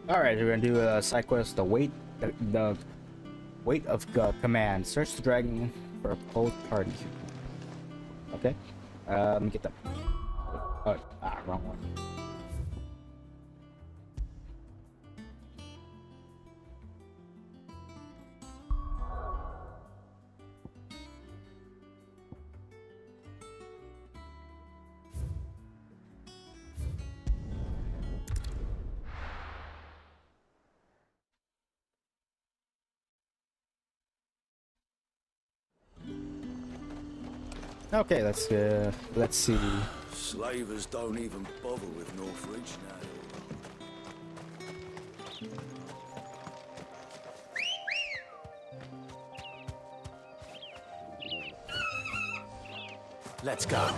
All right, we're gonna do a side quest. The weight of command. Search the dragon for a cold party. Okay. Let me get that. Oh, wrong one. Okay, let's see. Slavers don't even bother with Northridge now. Let's go.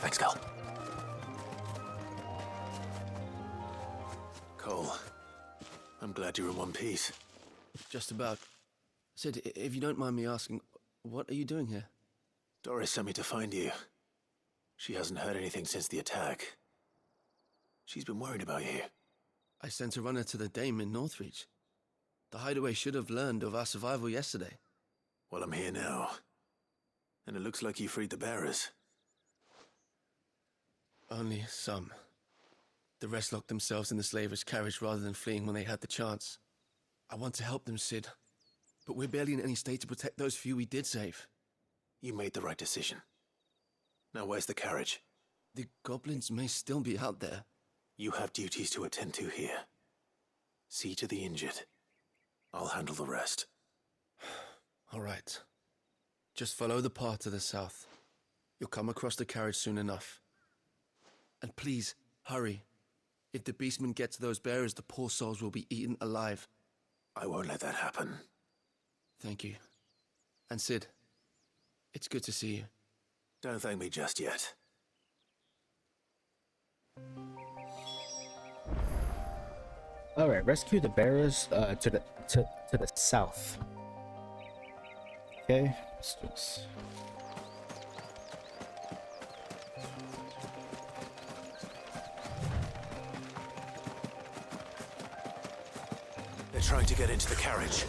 Let's go. Cole, I'm glad you're in one piece. Just about. Sid, if you don't mind me asking, what are you doing here? Doris sent me to find you. She hasn't heard anything since the attack. She's been worried about you. I sent a runner to the Dame in Northreach. The hideaway should have learned of our survival yesterday. Well, I'm here now. And it looks like you freed the bearers. Only some. The rest locked themselves in the slavers' carriage rather than fleeing when they had the chance. I want to help them, Sid. But we're barely in any state to protect those few we did save. You made the right decision. Now where's the carriage? The goblins may still be out there. You have duties to attend to here. See to the injured. I'll handle the rest. All right. Just follow the path to the south. You'll come across the carriage soon enough. And please, hurry. If the beastmen get to those bearers, the poor souls will be eaten alive. I won't let that happen. Thank you. And Sid, it's good to see you. Don't thank me just yet. All right, rescue the bearers to the south. Okay, let's do this. They're trying to get into the carriage.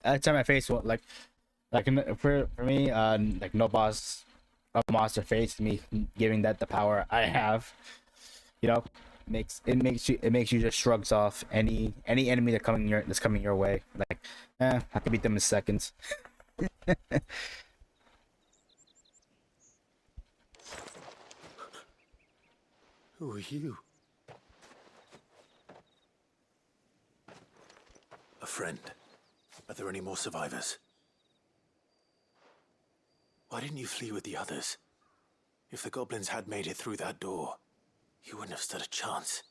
It's on my face. For me, like no boss, a monster faced me, giving that the power I have, you know, makes you just shrugs off any enemy that's coming your way. Like, I can beat them in seconds. Who are you? A friend. Are there any more survivors? Why didn't you flee with the others? If the goblins had made it through that door, you wouldn't have stood a chance.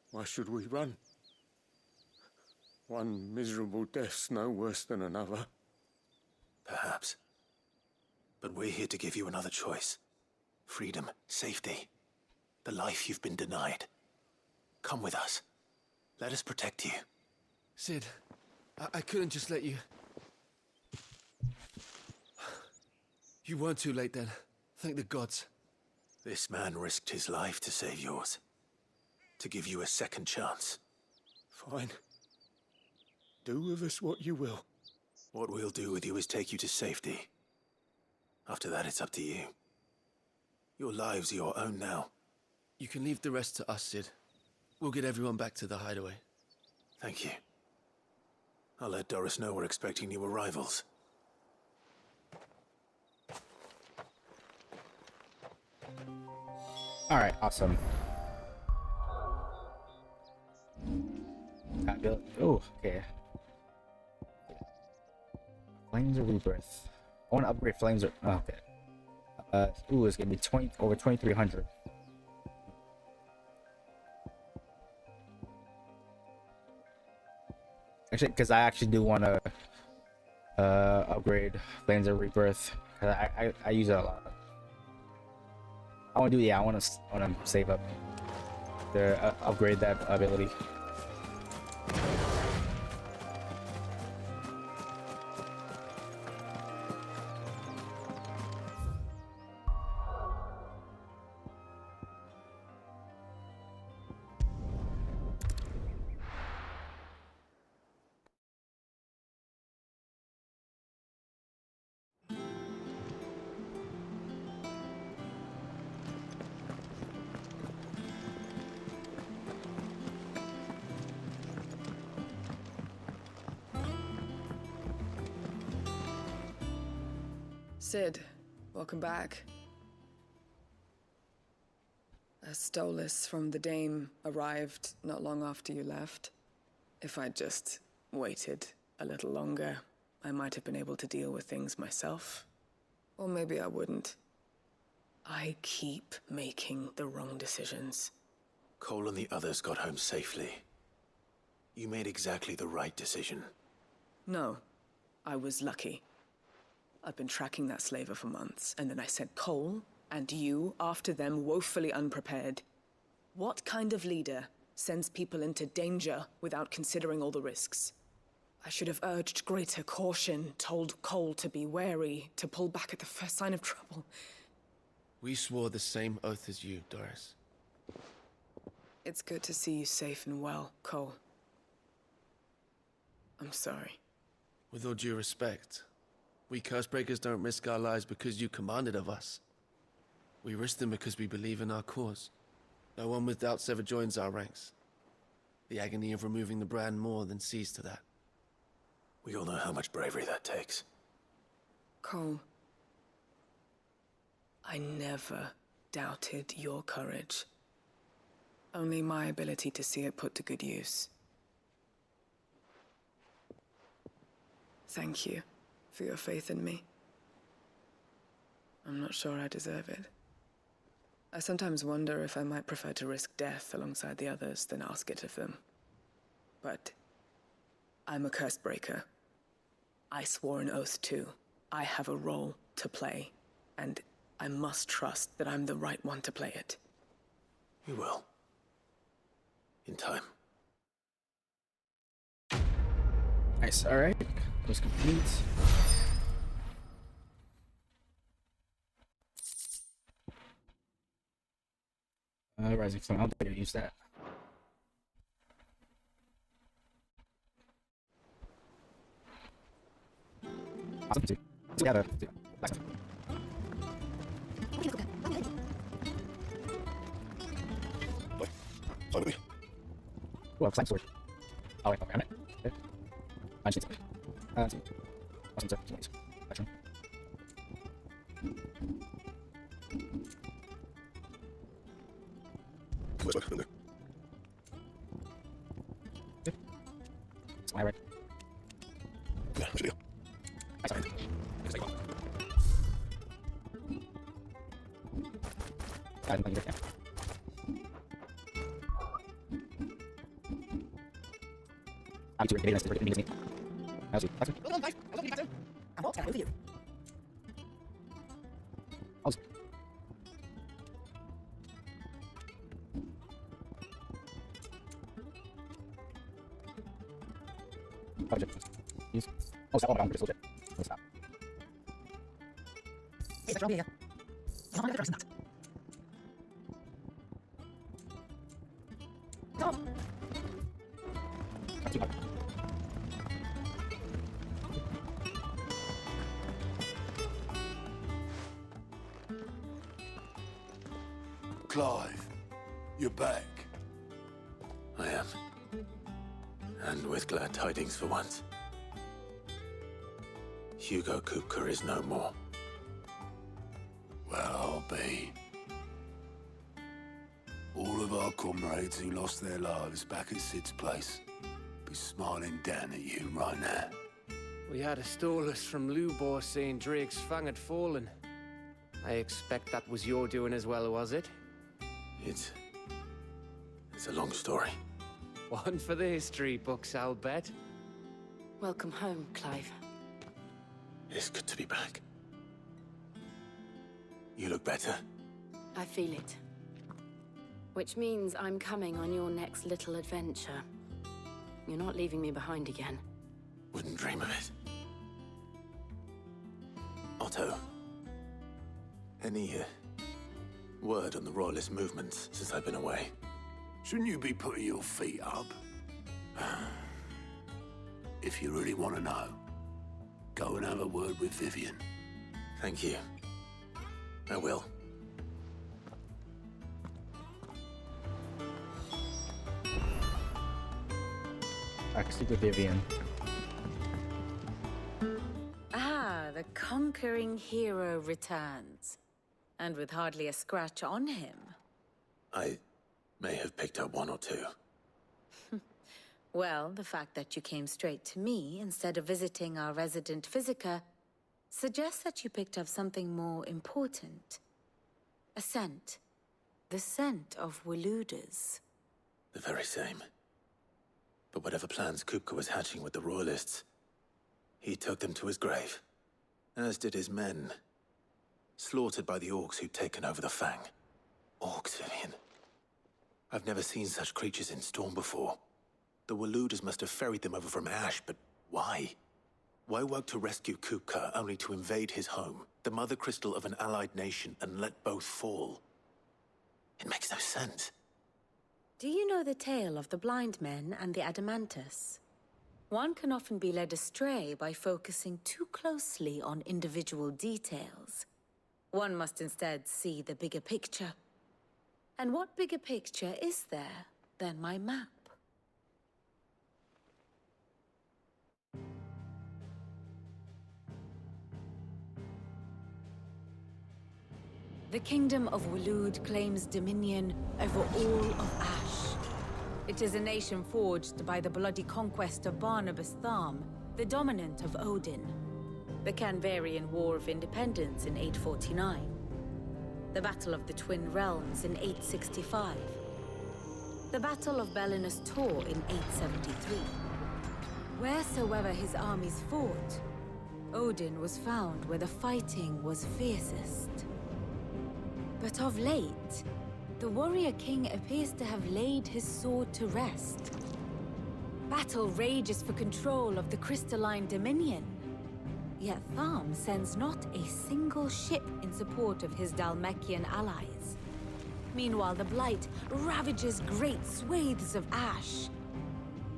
Why should we run? One miserable death's no worse than another. Perhaps. But we're here to give you another choice. Freedom, safety, the life you've been denied. Come with us. Let us protect you. Sid, I couldn't just let you... You weren't too late then. Thank the gods. This man risked his life to save yours. To give you a second chance. Fine. Do with us what you will. What we'll do with you is take you to safety. After that, it's up to you. Your lives are your own now. You can leave the rest to us, Sid. We'll get everyone back to the hideaway. Thank you. I'll let Doris know we're expecting new arrivals. Alright, awesome. Oh, okay. Flames of Rebirth. I want to upgrade Flames of... Oh, okay. Ooh, it's gonna be over 2,300. Actually, because I actually do want to upgrade Flames of Rebirth. Cause I use it a lot. I want to do, yeah, I want to save up to upgrade that ability. Sid, welcome back. A Stolas from the Dame arrived not long after you left. If I'd just waited a little longer, I might have been able to deal with things myself. Or maybe I wouldn't. I keep making the wrong decisions. Cole and the others got home safely. You made exactly the right decision. No, I was lucky. I've been tracking that slaver for months, and then I sent Cole and you after them, woefully unprepared. What kind of leader sends people into danger without considering all the risks? I should have urged greater caution, told Cole to be wary, to pull back at the first sign of trouble. We swore the same oath as you, Doris. It's good to see you safe and well, Cole. I'm sorry. With all due respect, we Cursebreakers don't risk our lives because you commanded of us. We risk them because we believe in our cause. No one with doubts ever joins our ranks. The agony of removing the brand more than sees to that. We all know how much bravery that takes. Cole, I never doubted your courage. Only my ability to see it put to good use. Thank you for your faith in me. I'm not sure I deserve it. I sometimes wonder if I might prefer to risk death alongside the others than ask it of them. But I'm a Cursebreaker. I swore an oath too. I have a role to play, and I must trust that I'm the right one to play it. You will. In time. Nice, alright. Was complete. Rising Flame, I don't think I use that. Awesome, too. So, yeah, last time. Ooh, a flame sword. Oh, wait, okay, okay. I just need to. Awesome, sir. Action. Yep. Am I right? Yeah, I'm sure. I sorry. I didn't think it. I'm too ridiculous. That's it. Well done, Clive. I was hoping you got to. And what's over you? Use. Oh, stop. Oh my god, I'm crystal shit. Let's stop. Hey, let's here. You're not interested in that. Stop. That's too hard. Clive, you're back. I am. And with glad tidings for once. Hugo Kupka is no more. Well, I'll be. All of our comrades who lost their lives back at Sid's place be smiling down at you right now. We had a stolus from Lubor saying Drake's fang had fallen. I expect that was your doing as well, was it? It's a long story. One for the history books, I'll bet. Welcome home, Clive. It's good to be back. You look better. I feel it. Which means I'm coming on your next little adventure. You're not leaving me behind again. Wouldn't dream of it. Otto. Any word on the Royalist movements since I've been away? Shouldn't you be putting your feet up? If you really want to know, go and have a word with Vivian. Thank you. I will. Actually, with Vivian. Ah, the conquering hero returns. And with hardly a scratch on him. I may have picked up one or two. Well, the fact that you came straight to me instead of visiting our resident physiker suggests that you picked up something more important. A scent. The scent of Waloeders. The very same. But whatever plans Kupka was hatching with the Royalists, he took them to his grave. As did his men. Slaughtered by the orcs who'd taken over the Fang. Orcs, Vivian. I've never seen such creatures in storm before. The Waloeders must have ferried them over from Ash, but why? Why work to rescue Kupka only to invade his home, the mother crystal of an allied nation, and let both fall? It makes no sense. Do you know the tale of the blind men and the Adamantus? One can often be led astray by focusing too closely on individual details. One must instead see the bigger picture. And what bigger picture is there than my map? The Kingdom of Waloed claims dominion over all of Ash. It is a nation forged by the bloody conquest of Barnabas Tharm, the dominant of Odin. The Canvarian War of Independence in 849. The Battle of the Twin Realms in 865. The Battle of Belinus Tor in 873. Wheresoever his armies fought, Odin was found where the fighting was fiercest. But of late, the warrior king appears to have laid his sword to rest. Battle rages for control of the Crystalline Dominion. Yet Tharm sends not a single ship in support of his Dhalmekian allies. Meanwhile, the blight ravages great swathes of Ash.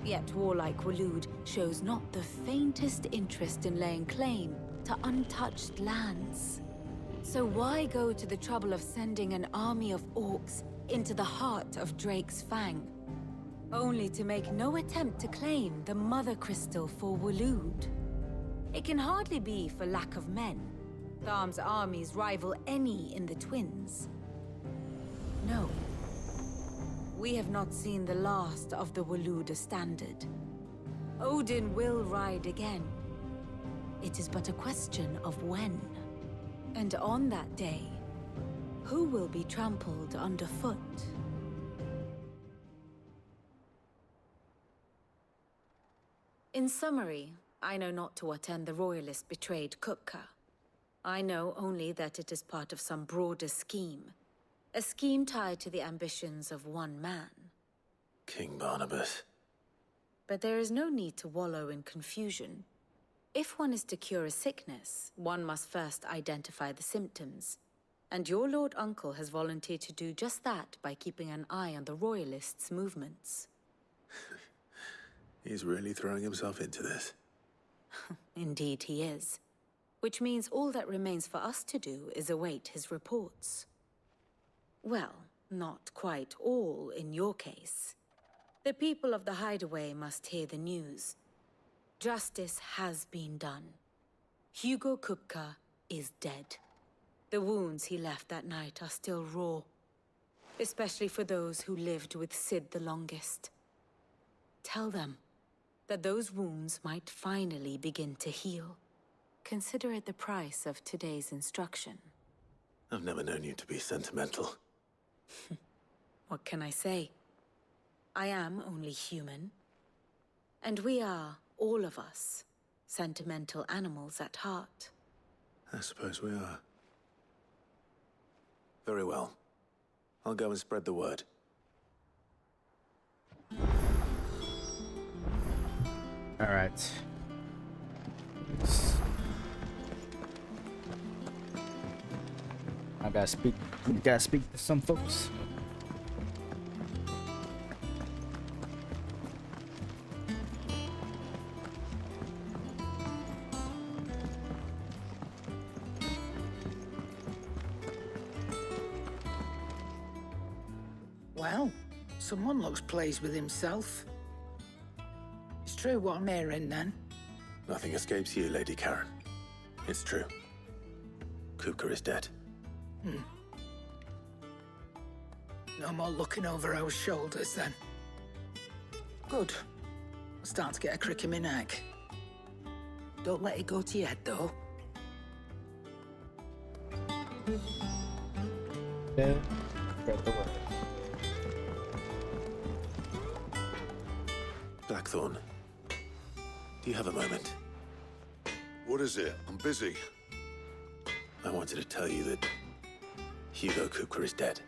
Yet warlike Waloed shows not the faintest interest in laying claim to untouched lands. So why go to the trouble of sending an army of orcs into the heart of Drake's Fang, only to make no attempt to claim the Mother Crystal for Waloed? It can hardly be for lack of men. Tharm's armies rival any in the Twins. No. We have not seen the last of the Waloeder standard. Odin will ride again. It is but a question of when. And on that day, who will be trampled underfoot? In summary, I know not to what end the Royalists betrayed Kupka. I know only that it is part of some broader scheme. A scheme tied to the ambitions of one man. King Barnabas. But there is no need to wallow in confusion. If one is to cure a sickness, one must first identify the symptoms. And your Lord Uncle has volunteered to do just that by keeping an eye on the Royalists' movements. He's really throwing himself into this. Indeed he is. Which means all that remains for us to do is await his reports. Well, not quite all in your case. The people of the Hideaway must hear the news. Justice has been done. Hugo Kupka is dead. The wounds he left that night are still raw. Especially for those who lived with Sid the longest. Tell them that those wounds might finally begin to heal. Consider it the price of today's instruction. I've never known you to be sentimental. What can I say? I am only human. And we are, all of us, sentimental animals at heart. I suppose we are. Very well. I'll go and spread the word. All right. I gotta speak to some folks. Well, someone looks pleased with himself. It's true what I'm hearing, then. Nothing escapes you, Lady Karen. It's true. Kupka is dead. No more looking over our shoulders, then. Good. I'm starting to get a crick in my neck. Don't let it go to your head, though. Then spread the word. Blackthorn, do you have a moment? What is it? I'm busy. I wanted to tell you that Hugo Kupka is dead.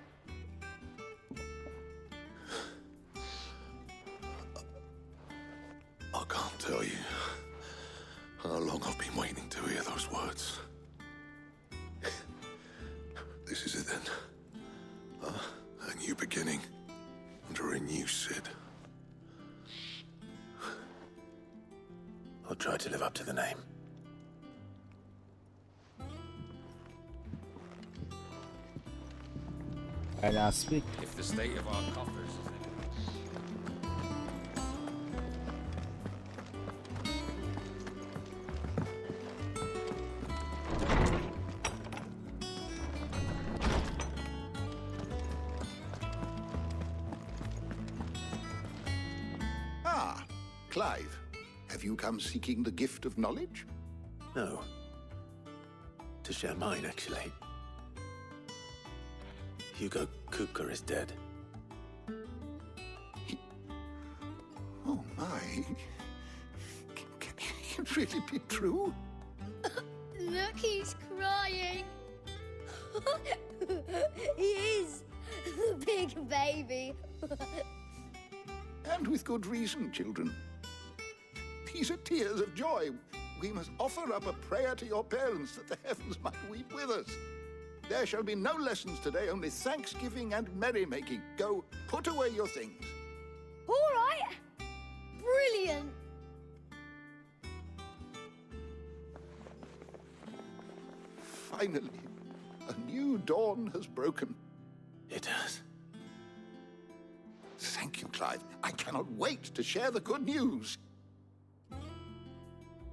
I can't tell you how long I've been waiting to hear those words. This is it then. A new beginning under a new Sid. I'll try to live up to the name. I now speak. If the state of our coffers is Ah, Clive. Have you come seeking the gift of knowledge? No. To share mine, actually. Hugo Kupka is dead. Oh, my. Can it really be true? Look, he's crying. He is. The big baby. And with good reason, children. These are tears of joy. We must offer up a prayer to your parents that the heavens might weep with us. There shall be no lessons today, only thanksgiving and merrymaking. Go, put away your things. All right. Brilliant. Finally, a new dawn has broken. It has. Thank you, Clive. I cannot wait to share the good news.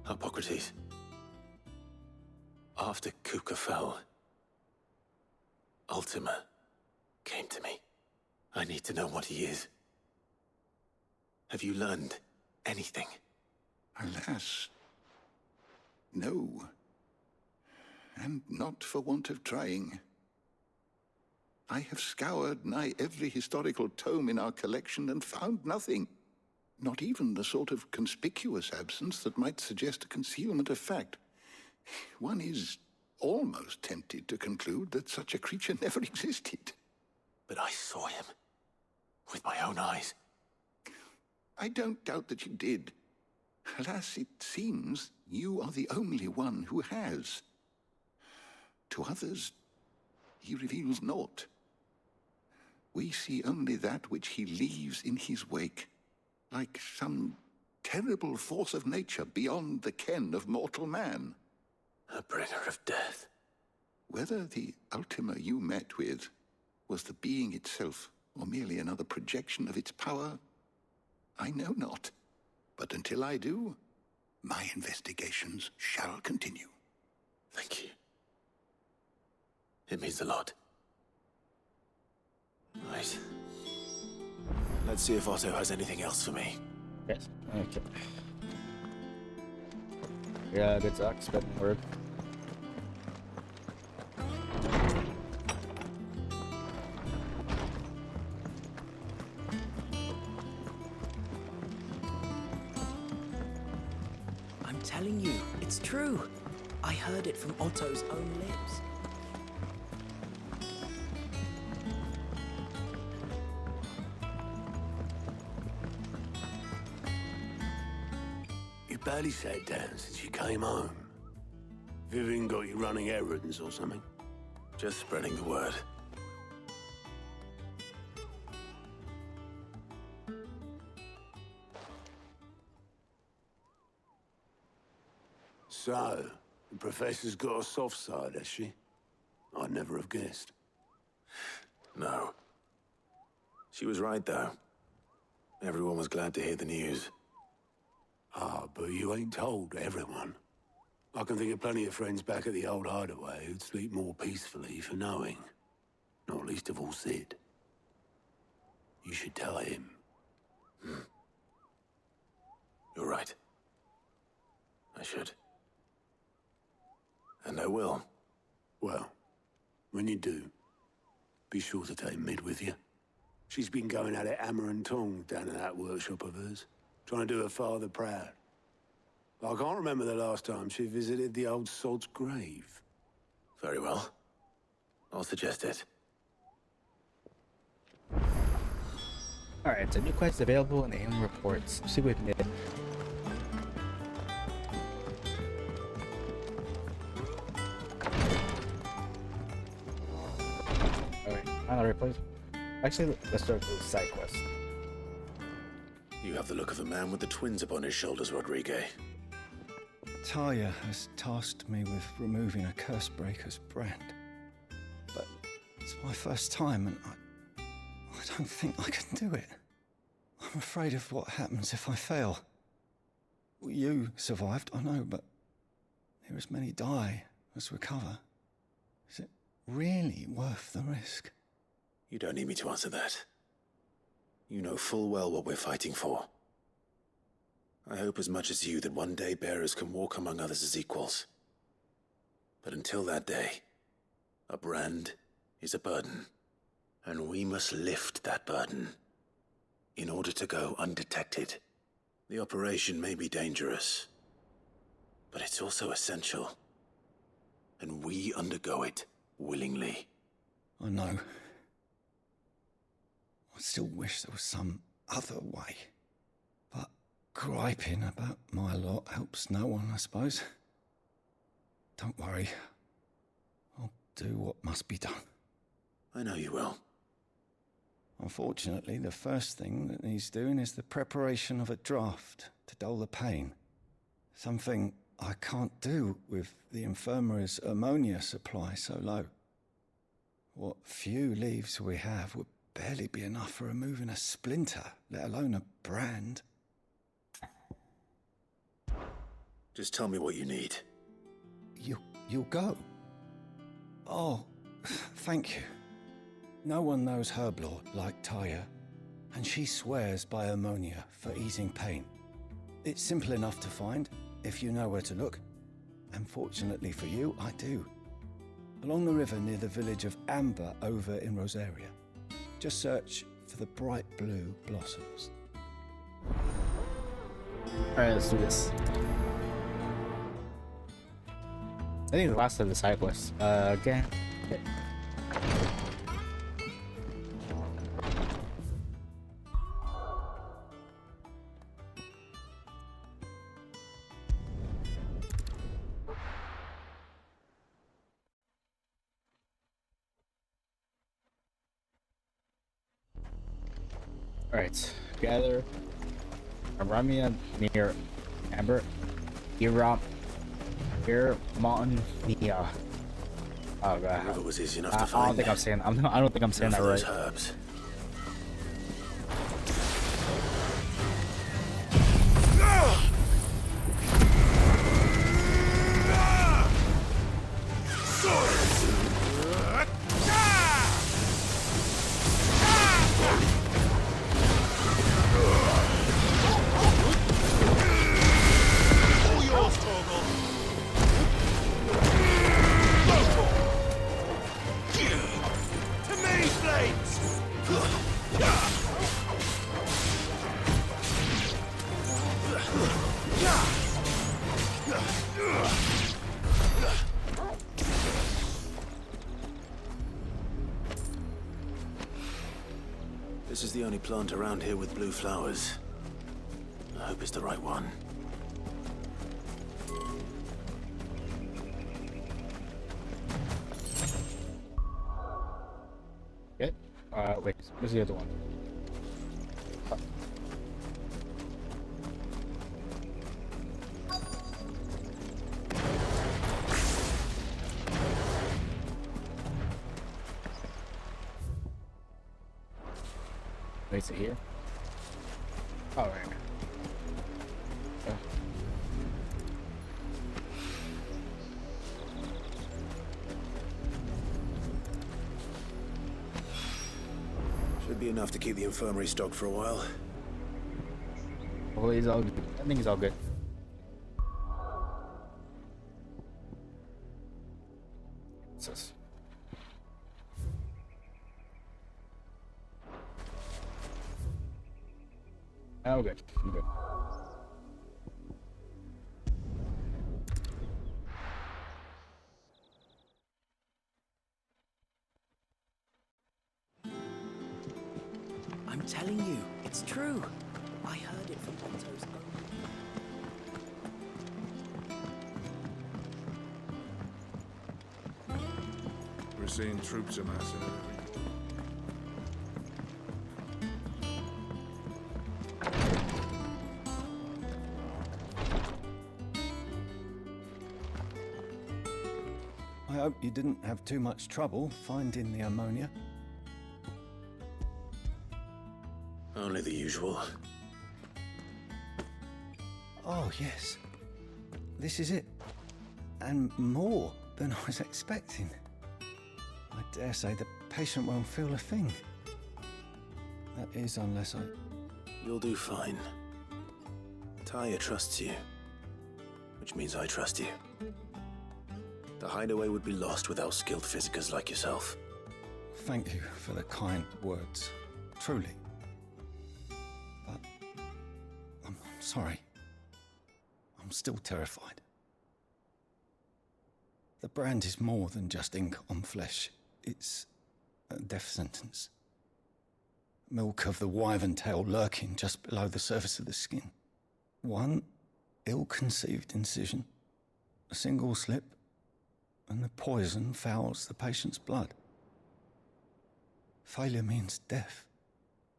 Hippocrates. After Kupka fell, Ultima came to me. I need to know what he is. Have you learned anything? Alas, no. And not for want of trying. I have scoured nigh every historical tome in our collection and found nothing. Not even the sort of conspicuous absence that might suggest a concealment of fact. One is almost tempted to conclude that such a creature never existed. But I saw him. With my own eyes. I don't doubt that you did. Alas, it seems you are the only one who has. To others, he reveals naught. We see only that which he leaves in his wake, like some terrible force of nature beyond the ken of mortal man. A bringer of death. Whether the Ultima you met with was the being itself, or merely another projection of its power, I know not. But until I do, my investigations shall continue. Thank you. It means a lot. Right. Let's see if Otto has anything else for me. Yes. Okay. Yeah, good talk. Spit word. I'm telling you, it's true. I heard it from Otto's own lips. You barely sat down since you came home. Vivian got you running errands or something? Just spreading the word. So, the Professor's got a soft side, has she? I'd never have guessed. No. She was right, though. Everyone was glad to hear the news. Ah, but you ain't told everyone. I can think of plenty of friends back at the old hideaway who'd sleep more peacefully for knowing. Not least of all Sid. You should tell him. You're right. I should. And I will. Well, when you do, be sure to take Mid with you. She's been going at it hammer and tongs down in that workshop of hers, trying to do her father proud. I can't remember the last time she visited the old sod's grave. Very well. I'll suggest it. Alright, so new quests available in the annual reports. See with Mid. Alright, final replace. Actually, let's start with the side quest. You have the look of a man with the twins upon his shoulders, Rodrigue. Talia has tasked me with removing a Cursebreaker's brand. But it's my first time and I don't think I can do it. I'm afraid of what happens if I fail. You survived, I know, but here as many die as recover. Is it really worth the risk? You don't need me to answer that. You know full well what we're fighting for. I hope as much as you that one day bearers can walk among others as equals. But until that day, a brand is a burden, and we must lift that burden in order to go undetected. The operation may be dangerous, but it's also essential, and we undergo it willingly. I know. I still wish there was some other way. But griping about my lot helps no one, I suppose. Don't worry. I'll do what must be done. I know you will. Unfortunately, the first thing that needs doing is the preparation of a draft to dull the pain. Something I can't do with the infirmary's ammonia supply so low. What few leaves we have would barely be enough for removing a splinter, let alone a brand. Just tell me what you need. You'll go? Oh, thank you. No one knows Herblord like Taya, and she swears by ammonia for easing pain. It's simple enough to find, if you know where to look. And fortunately for you, I do. Along the river near the village of Amber over in Rosaria. Just search for the bright blue blossoms. Alright, let's do this. I think the last of the side quests. Again. Okay. Alright, gather Rosaria near Amber, Mountain, Nia. Oh god. The river was easy enough to I find. don't think I'm saying. I don't think I'm saying that right. Herbs. This is the only plant around here with blue flowers. I hope it's the right one. Okay. Wait. Where's the other one? Wait, is it here? Oh, right. Should be enough to keep the infirmary stocked for a while. Hopefully he's all good. I think he's all good. What's this? Oh, good. I'm good. I'm telling you, it's true. I heard it from Otto's own. We're seeing troops amassing every I hope you didn't have too much trouble finding the ammonia. Only the usual. Oh, yes. This is it. And more than I was expecting. I dare say the patient won't feel a thing. That is, unless I... You'll do fine. Talia trusts you, which means I trust you. The hideaway would be lost without skilled physicers like yourself. Thank you for the kind words. Truly. But... I'm sorry. I'm still terrified. The brand is more than just ink on flesh. It's a death sentence. Milk of the wyvern tail lurking just below the surface of the skin. One ill-conceived incision, a single slip, and the poison fouls the patient's blood. Failure means death,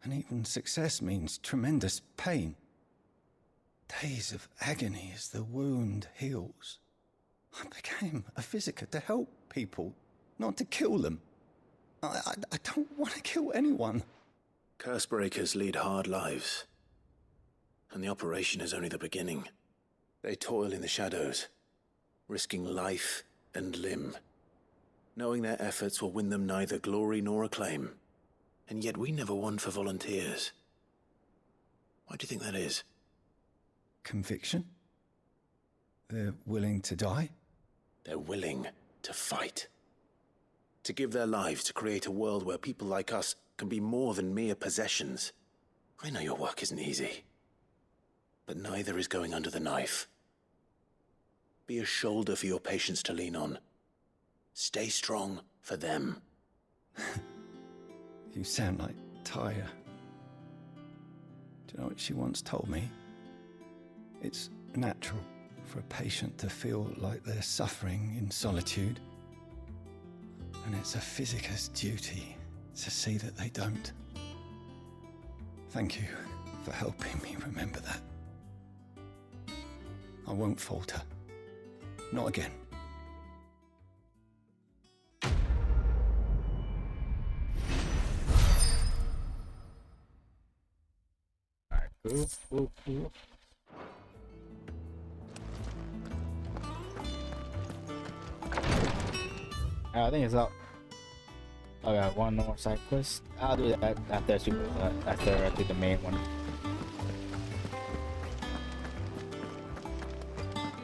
and even success means tremendous pain. Days of agony as the wound heals. I became a physiker to help people, not to kill them. I don't want to kill anyone. Cursebreakers lead hard lives, and the operation is only the beginning. They toil in the shadows, risking life and limb, knowing their efforts will win them neither glory nor acclaim. And yet we never won for volunteers. Why do you think that is? Conviction? They're willing to die? They're willing to fight. To give their lives to create a world where people like us can be more than mere possessions. I know your work isn't easy. but neither is going under the knife. Be a shoulder for your patients to lean on. Stay strong for them. You sound like Taya. Do you know what she once told me? It's natural for a patient to feel like they're suffering in solitude. And it's a physicist's duty to see that they don't. Thank you for helping me remember that. I won't falter. Not again. Alright, cool. I think it's up. I got one more side quest. I'll do that after I do the main one.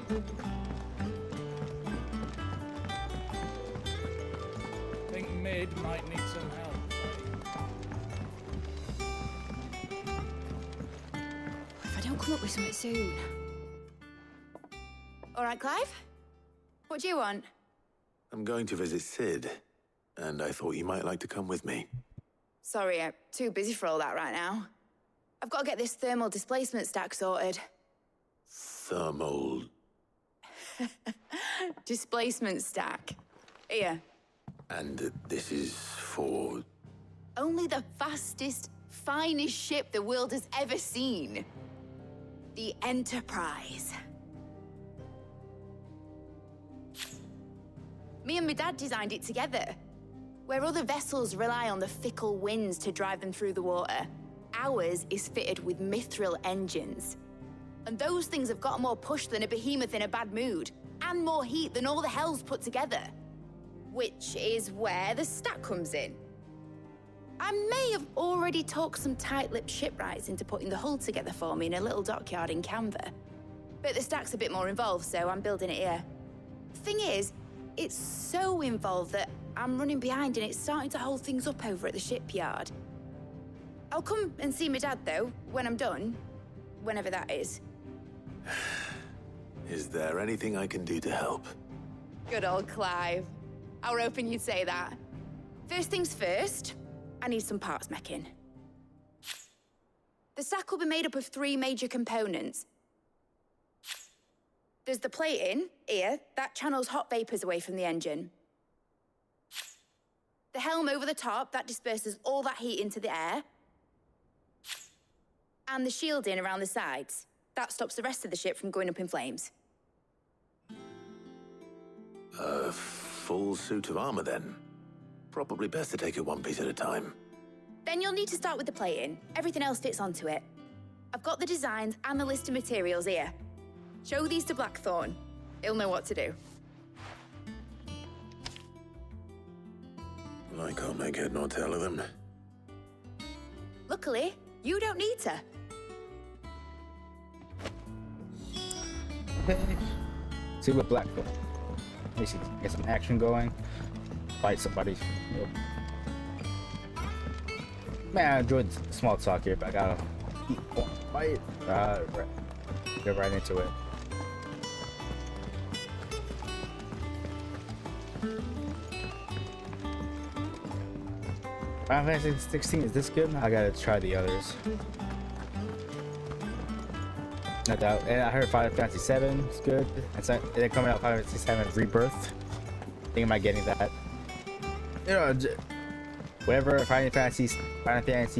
I think mid might need some help. If I don't come up with something soon. All right, Clive? What do you want? I'm going to visit Sid, and I thought you might like to come with me. Sorry, I'm too busy for all that right now. I've got to get this thermal displacement stack sorted. Thermal... Displacement stack. Here. And this is for... Only the fastest, finest ship the world has ever seen. The Enterprise. Me and my dad designed it together. Where other vessels rely on the fickle winds to drive them through the water, ours is fitted with mithril engines. And those things have got more push than a behemoth in a bad mood, and more heat than all the hells put together. Which is where the stack comes in. I may have already talked some tight-lipped shipwrights into putting the hull together for me in a little dockyard in Canva. But the stack's a bit more involved, so I'm building it here. Thing is, it's so involved that I'm running behind and it's starting to hold things up over at the shipyard. I'll come and see my dad, though, when I'm done. Whenever that is. Is there anything I can do to help? Good old Clive. I were hoping you'd say that. First things first, I need some parts meching. The stack will be made up of 3 major components. There's the plating, here, that channels hot vapors away from the engine. The helm over the top, that disperses all that heat into the air. And the shielding around the sides. That stops the rest of the ship from going up in flames. A full suit of armor, then. Probably best to take it one piece at a time. Then you'll need to start with the plating. Everything else fits onto it. I've got the designs and the list of materials here. Show these to Blackthorn. He'll know what to do. I can't make head nor tail of them. Luckily, you don't need to. See what Blackthorn. At least get some action going. Fight somebody. Man, I enjoyed the small talk here, but I gotta fight. Get right into it. Final Fantasy 16 is this good? I gotta try the others. No doubt. And I heard Final Fantasy 7 is good. And they're coming out Final Fantasy 7 Rebirth. I think I might getting that. You know, whatever Final Fantasy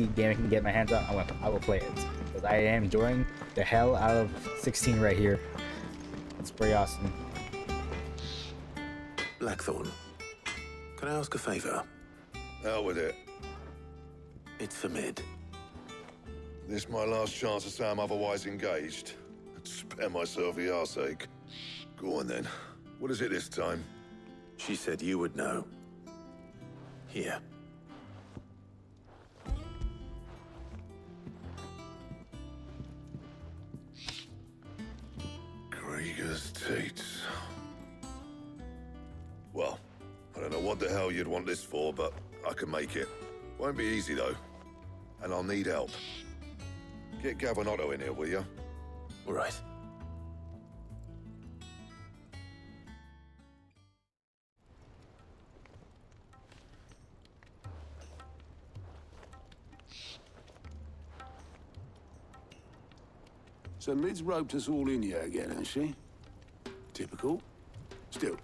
game I can get my hands on, I will play it. Because I am enjoying the hell out of 16 right here. It's pretty awesome. Blackthorn, can I ask a favor? Out with it. It's for Mid. This my last chance to say I'm otherwise engaged. I'd spare myself the arseache. Go on then. What is it this time? She said you would know. Here. Krieger's Tates. Well, I don't know what the hell you'd want this for, but I can make it. Won't be easy though. And I'll need help. Get Gavin Otto in here, will you? All right. So Mid's roped us all in here again, hasn't she? Typical. Still,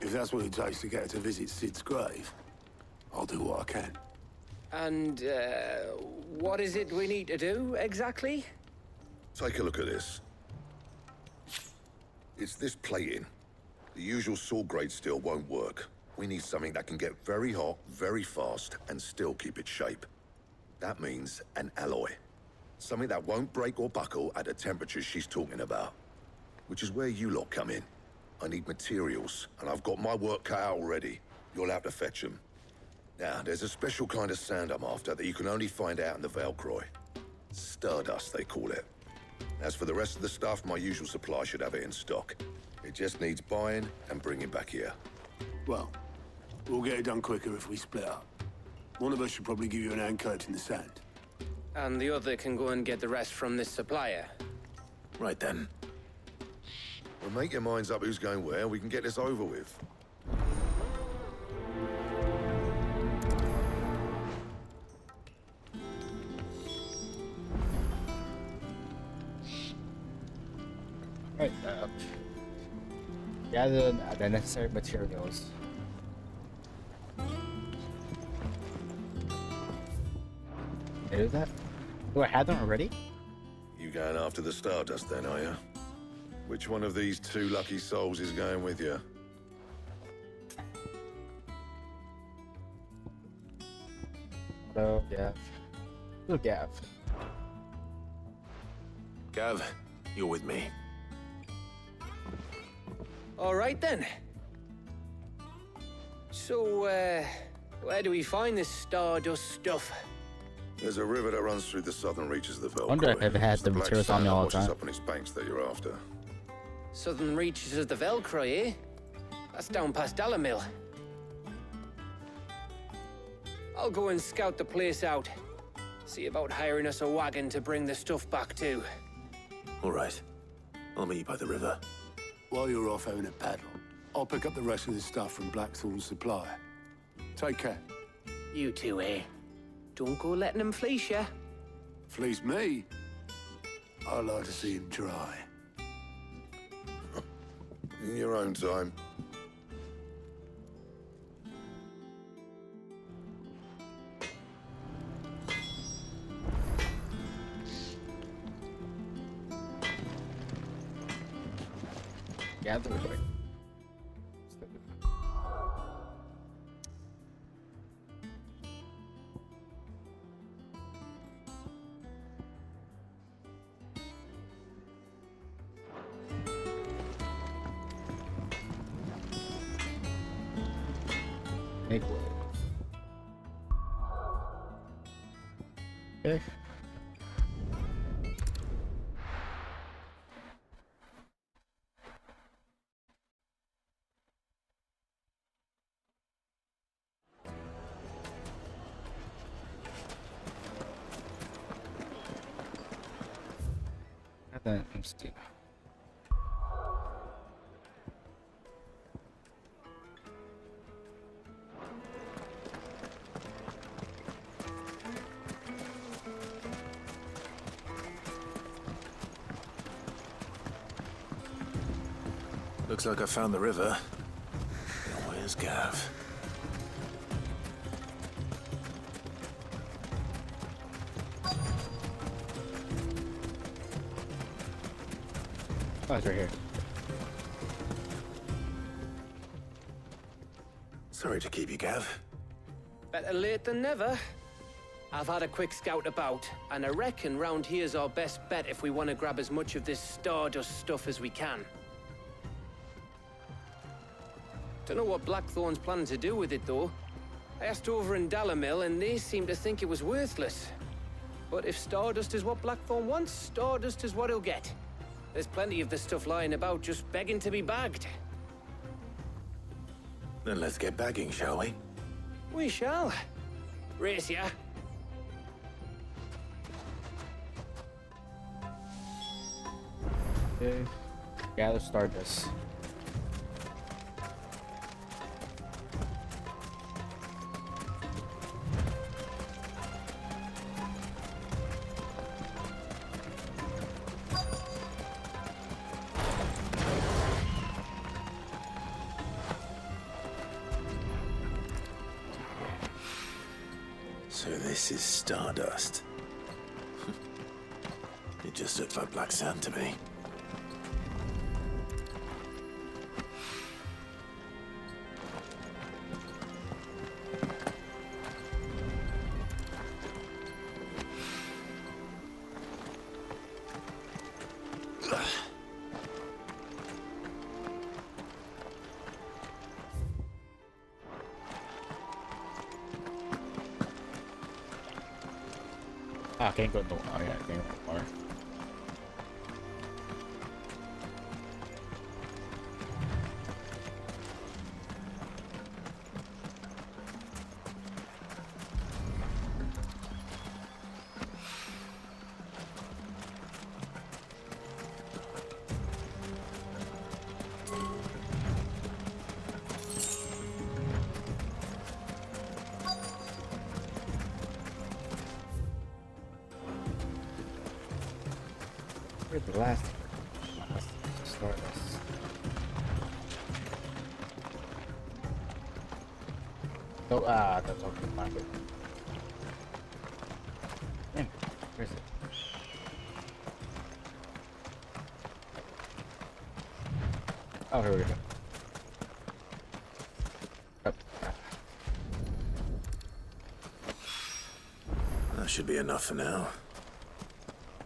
if that's what it takes to get her to visit Sid's grave, I'll do what I can. And, what is it we need to do, exactly? Take a look at this. It's this plating. The usual sword grade steel won't work. We need something that can get very hot, very fast, and still keep its shape. That means an alloy. Something that won't break or buckle at the temperatures she's talking about. Which is where you lot come in. I need materials, and I've got my work cut out already. You'll have to fetch them. Now, there's a special kind of sand I'm after that you can only find out in the Valcroy. Stardust, they call it. As for the rest of the stuff, my usual supply should have it in stock. It just needs buying and bringing back here. Well, we'll get it done quicker if we split up. One of us should probably give you an hand coat in the sand. And the other can go and get the rest from this supplier. Right then. Well, make your minds up who's going where, we can get this over with. Right, gather the necessary materials. Is that? Do I have them already? You going after the Stardust then, are you? Which one of these two lucky souls is going with you? Hello, Gav. Hello, Gav. Gav, you're with me. All right, then. So, where do we find this Stardust stuff? There's a river that runs through the southern reaches of the Velcro. I wonder if I've had the materials on me all the time. Up on its banks that you're after. Southern reaches of the Velcro, eh? That's down past Dhalmekian. I'll go and scout the place out. See about hiring us a wagon to bring the stuff back to. All right. I'll meet you by the river. While you're off having a paddle, I'll pick up the rest of the stuff from Blackthorn's supply. Take care. You two, eh? Don't go letting them fleece ya. Fleece me? I like to see him try. In your own time. Gather it. Make way. Okay. I'm still. Looks like I found the river. Now where's Gav? Oh, it's right here. Sorry to keep you, Gav. Better late than never. I've had a quick scout about, and I reckon round here's our best bet if we want to grab as much of this Stardust stuff as we can. Don't know what Blackthorn's planning to do with it, though. I asked over in Dhalmekian, and they seem to think it was worthless. But if Stardust is what Blackthorn wants, Stardust is what he'll get. There's plenty of this stuff lying about, just begging to be bagged. Then let's get bagging, shall we? We shall. Race ya. Okay. Gather Stardust. So this is Stardust. It just looks like black sand to me. Ah, can't go no. Oh yeah, can't go more. Where's the last Stardust? Oh, that's okay. Find it. Damn, where is it? Oh, here we go. Oh. That should be enough for now.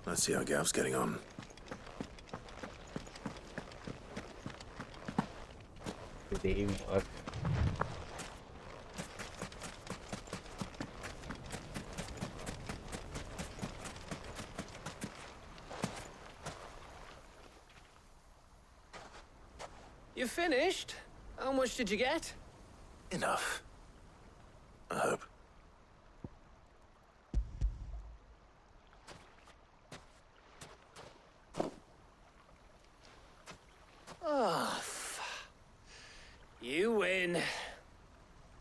Let's see how Gav's getting on. Did they even look? You finished? How much did you get? Enough. I hope. Oh, you win.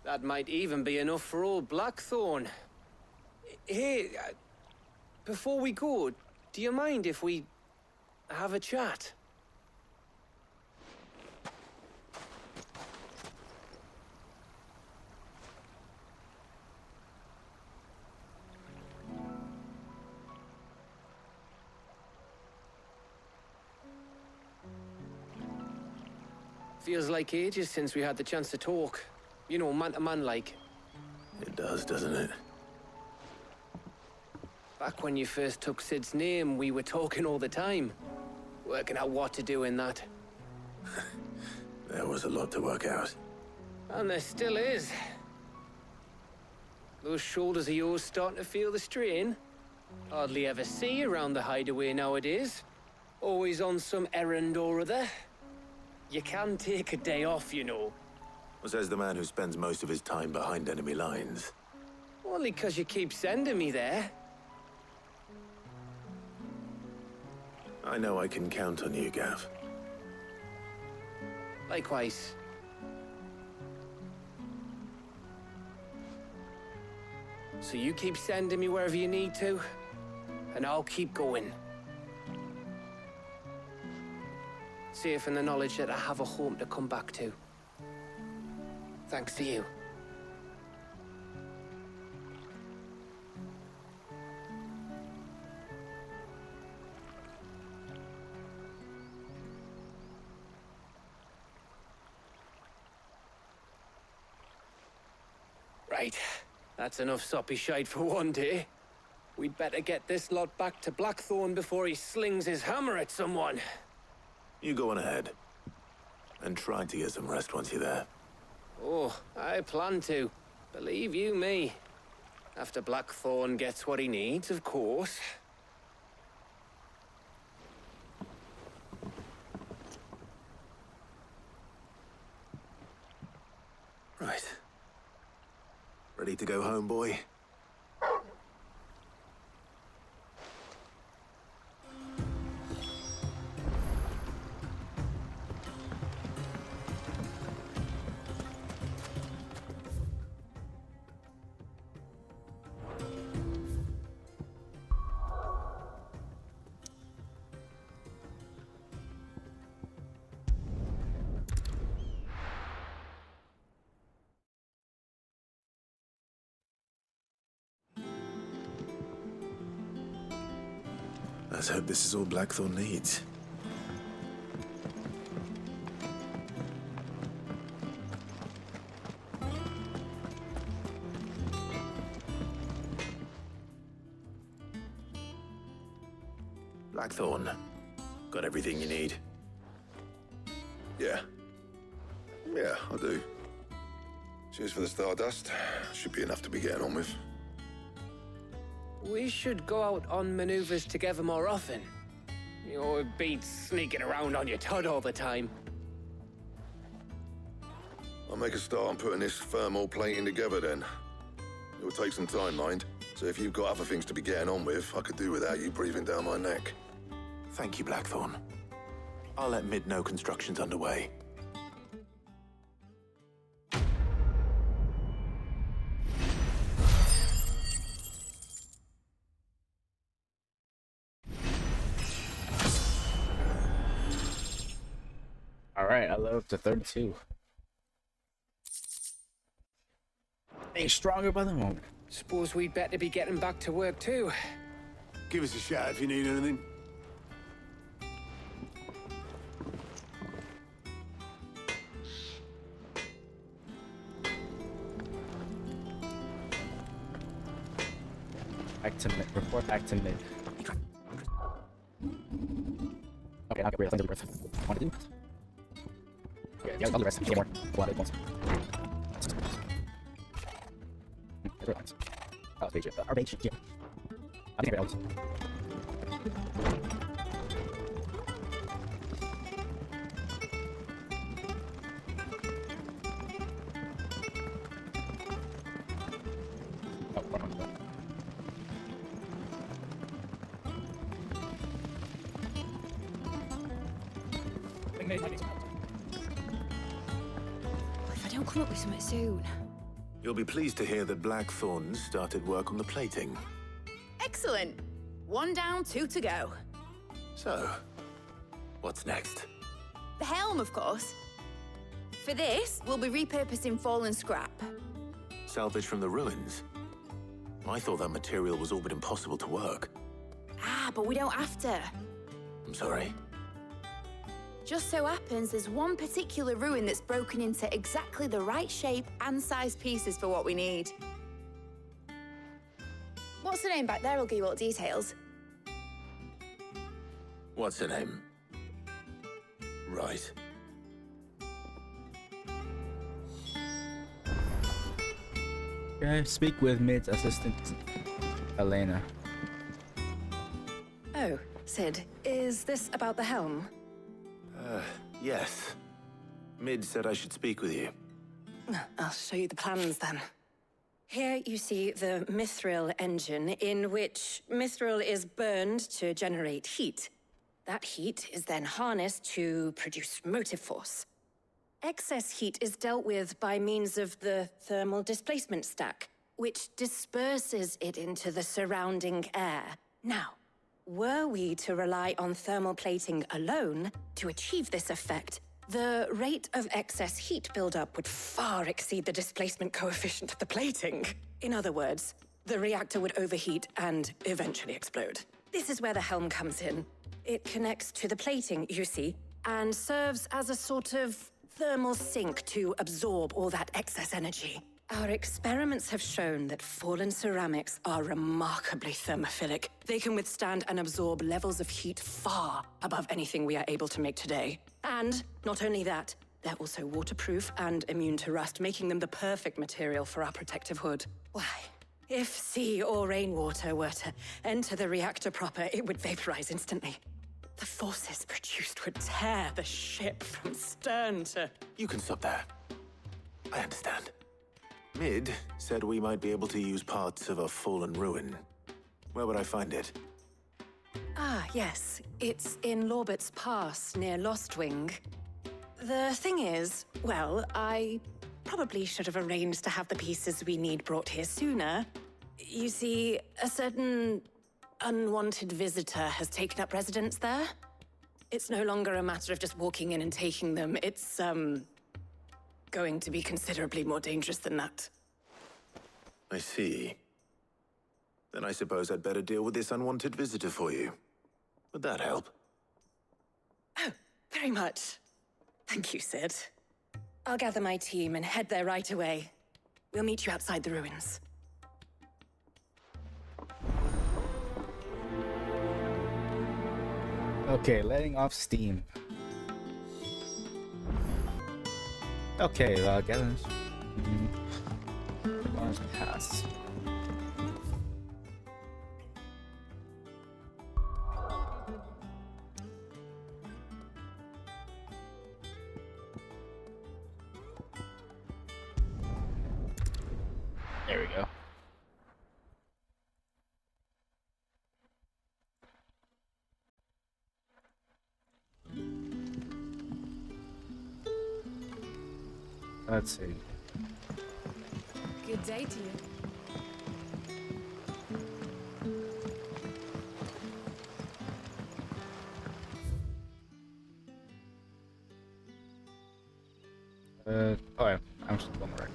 That might even be enough for old Blackthorn. Hey, before we go, do you mind if we have a chat? Feels like ages since we had the chance to talk. You know, man to man like. It does, doesn't it? Back when you first took Sid's name, we were talking all the time. Working out what to do in that. There was a lot to work out. And there still is. Those shoulders of yours starting to feel the strain. Hardly ever see you around the hideaway nowadays. Always on some errand or other. You can take a day off, you know. Says the man who spends most of his time behind enemy lines. Only 'cause you keep sending me there. I know I can count on you, Gav. Likewise. So you keep sending me wherever you need to, and I'll keep going. Safe in the knowledge that I have a home to come back to. Thanks to you. Right. That's enough soppy shite for one day. We'd better get this lot back to Blackthorn before he slings his hammer at someone. You go on ahead. And try to get some rest once you're there. Oh, I plan to. Believe you me. After Blackthorn gets what he needs, of course. Right. Ready to go home, boy? Let's hope this is all Blackthorn needs. Blackthorn, got everything you need? Yeah. Yeah, I do. Cheers for the stardust. Should be enough to be getting on with. We should go out on maneuvers together more often. You're beat sneaking around on your Todd all the time. I'll make a start on putting this thermal plating together then. It will take some time, mind. So if you've got other things to be getting on with, I could do without you breathing down my neck. Thank you, Blackthorn. I'll let Mid know construction's underway. Alright, I leveled up to 32. Getting stronger by the moment. Suppose we'd better be getting back to work too. Give us a shout if you need anything. Back to mid. Report back to mid. Okay, I'll get rid of things that we want to do. Okay, yeah, I'll do the rest. Get more. Waloed ones. Oh, it's page. Our page, yeah. I think I got If I don't come up with something soon. You'll be pleased to hear that Blackthorn started work on the plating. Excellent. 1 down, 2 to go. So, what's next? The helm, of course. For this, we'll be repurposing fallen scrap. Salvage from the ruins? I thought that material was all but impossible to work. Ah, but we don't have to. I'm sorry. Just so happens there's one particular ruin that's broken into exactly the right shape and size pieces for what we need. What's the name back there? I'll give you all the details. What's her name? Right. Okay, speak with Mid's assistant, Elena. Oh, Sid, is this about the helm? Yes. Mid said I should speak with you. I'll show you the plans then. Here you see the mithril engine, in which mithril is burned to generate heat. That heat is then harnessed to produce motive force. Excess heat is dealt with by means of the thermal displacement stack, which disperses it into the surrounding air. Now, were we to rely on thermal plating alone to achieve this effect, the rate of excess heat buildup would far exceed the displacement coefficient of the plating. In other words, the reactor would overheat and eventually explode. This is where the helm comes in. It connects to the plating, you see, and serves as a sort of thermal sink to absorb all that excess energy. Our experiments have shown that fallen ceramics are remarkably thermophilic. They can withstand and absorb levels of heat far above anything we are able to make today. And not only that, they're also waterproof and immune to rust, making them the perfect material for our protective hood. Why, if sea or rainwater were to enter the reactor proper, it would vaporize instantly. The forces produced would tear the ship from stern to... You can stop there. I understand. Mid said we might be able to use parts of a fallen ruin. Where would I find it? Ah, yes. It's in Lorbert's Pass, near Lostwing. The thing is, well, I probably should have arranged to have the pieces we need brought here sooner. You see, a certain unwanted visitor has taken up residence there. It's no longer a matter of just walking in and taking them. It's, going to be considerably more dangerous than that. I see. Then I suppose I'd better deal with this unwanted visitor for you. Would that help? Oh, very much. Thank you, Sid. I'll gather my team and head there right away. We'll meet you outside the ruins. Okay, letting off steam. Okay, gather pass. There we go. Let's see. Good day to you. Oh yeah, I'm just on the right.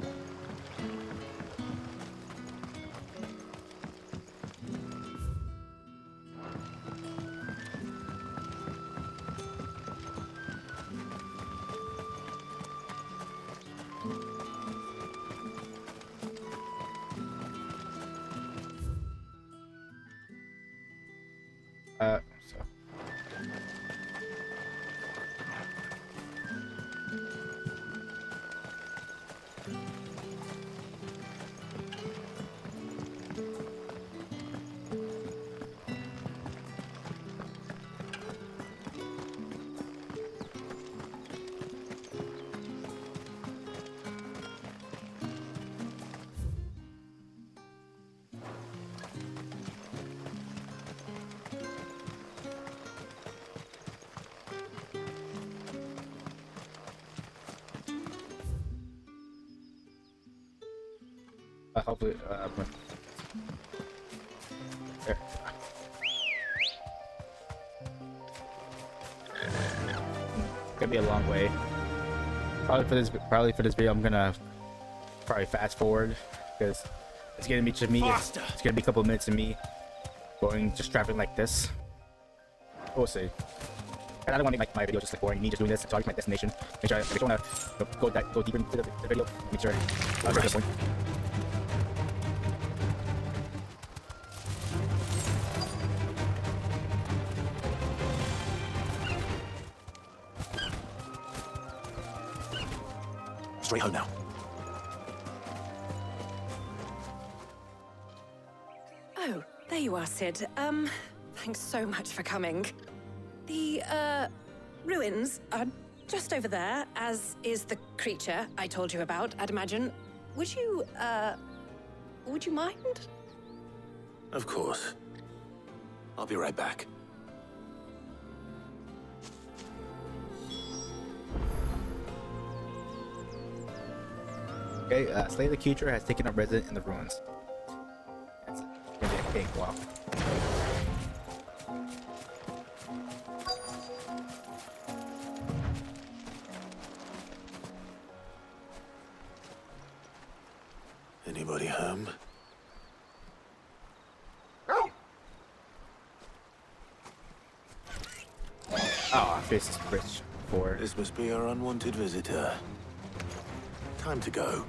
So. Hopefully, there. Gonna be a long way. Probably for this video, I'm gonna fast forward because it's gonna be just me. It's gonna be a couple of minutes of me just traveling like this. We'll see. And I don't want to make my video just like boring. Me just doing this. So I get my destination. Make sure I don't want to go deeper into the video. Make sure I get the point. Straight home now. Oh, there you are, Sid. Thanks so much for coming. The, ruins are just over there, as is the creature I told you about, I'd imagine. Would you mind? Of course. I'll be right back. Okay, Slay the Creature has taken up residence in the ruins. That's it. It's gonna be a big walk. Anybody home? Oh, this is rich for. This must be our unwanted visitor. Time to go.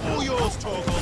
All yours, Torgal.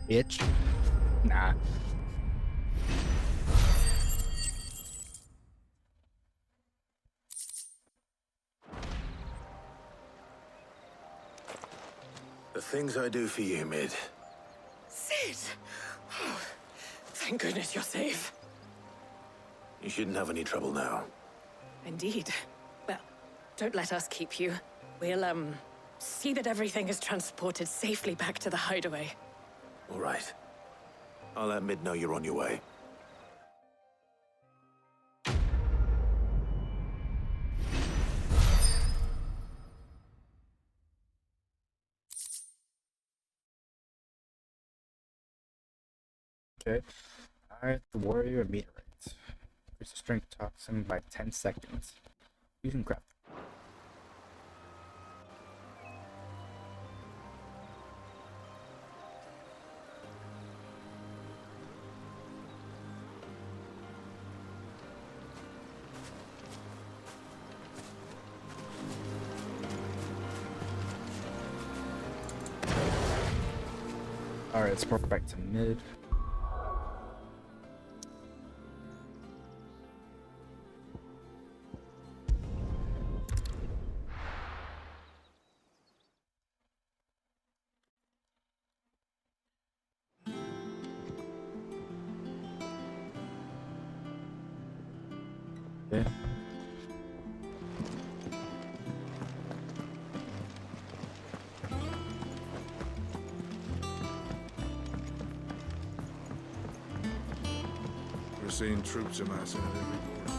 Bitch. Nah. The things I do for you, Mid. Sid! Oh, thank goodness you're safe. You shouldn't have any trouble now. Indeed. Well, don't let us keep you. We'll, see that everything is transported safely back to the hideaway. All right. I'll let Mid know you're on your way. Okay. Alright, the warrior meteorite. Increase the strength toxin by 10 seconds. Using craft. Alright, let's port back to mid. Okay. We're seeing troops amassing at every door.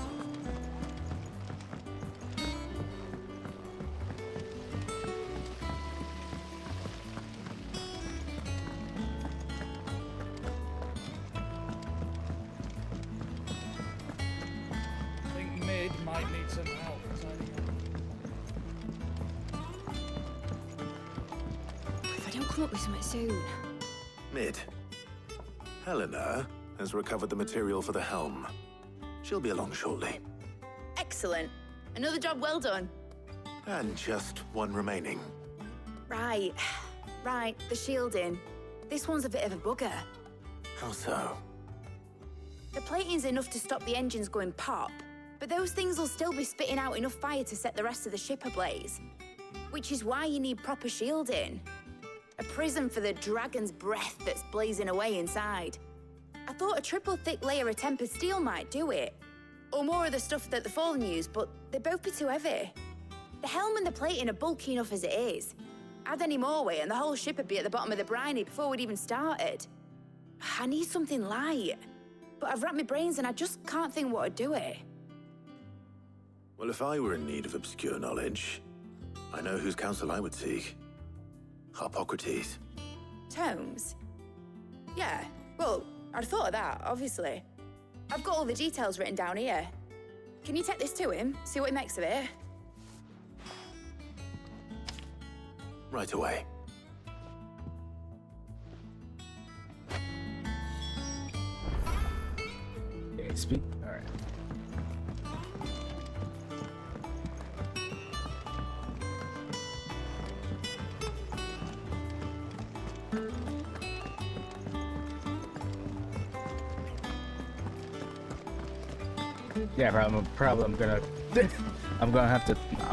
I think mid might need some help. If I don't come up with something soon. Mid. Helena has recovered the material for the helm. She'll be along shortly. Excellent. Another job well done. And just one remaining. Right. Right, the shielding. This one's a bit of a bugger. How so? The plating's enough to stop the engines going pop, but those things will still be spitting out enough fire to set the rest of the ship ablaze. Which is why you need proper shielding. A prison for the dragon's breath that's blazing away inside. I thought a triple thick layer of tempered steel might do it. Or more of the stuff that the Fallen use, but they'd both be too heavy. The helm and the plating are bulky enough as it is. Add any more weight and the whole ship would be at the bottom of the briny before we'd even started. I need something light. But I've racked my brains and I just can't think what would do it. Well, if I were in need of obscure knowledge, I know whose counsel I would seek. Harpocrates. Tomes? Yeah, well, I'd thought of that, obviously. I've got all the details written down here. Can you take this to him, see what he makes of it? Right away. Okay, speak. Alright. Yeah, I'm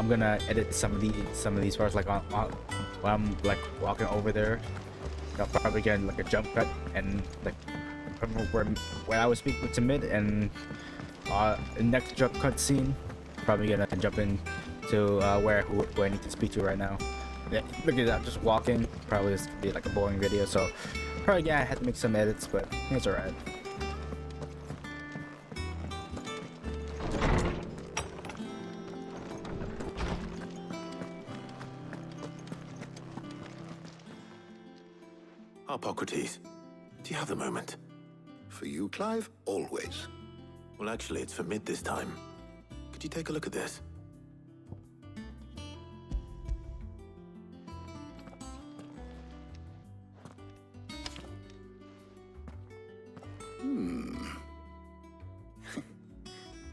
gonna edit some of these parts like on while I'm like walking over there. I'll probably get like a jump cut and like where I was speaking to mid and the next jump cut scene. Probably gonna jump in to who I need to speak to right now. Yeah, look at that, just walking. Probably this could be like a boring video, so probably yeah, I had to make some edits, but it's alright. Harpocrates, do you have the moment? For you, Clive, always. Well, actually, it's for mid this time. Could you take a look at this?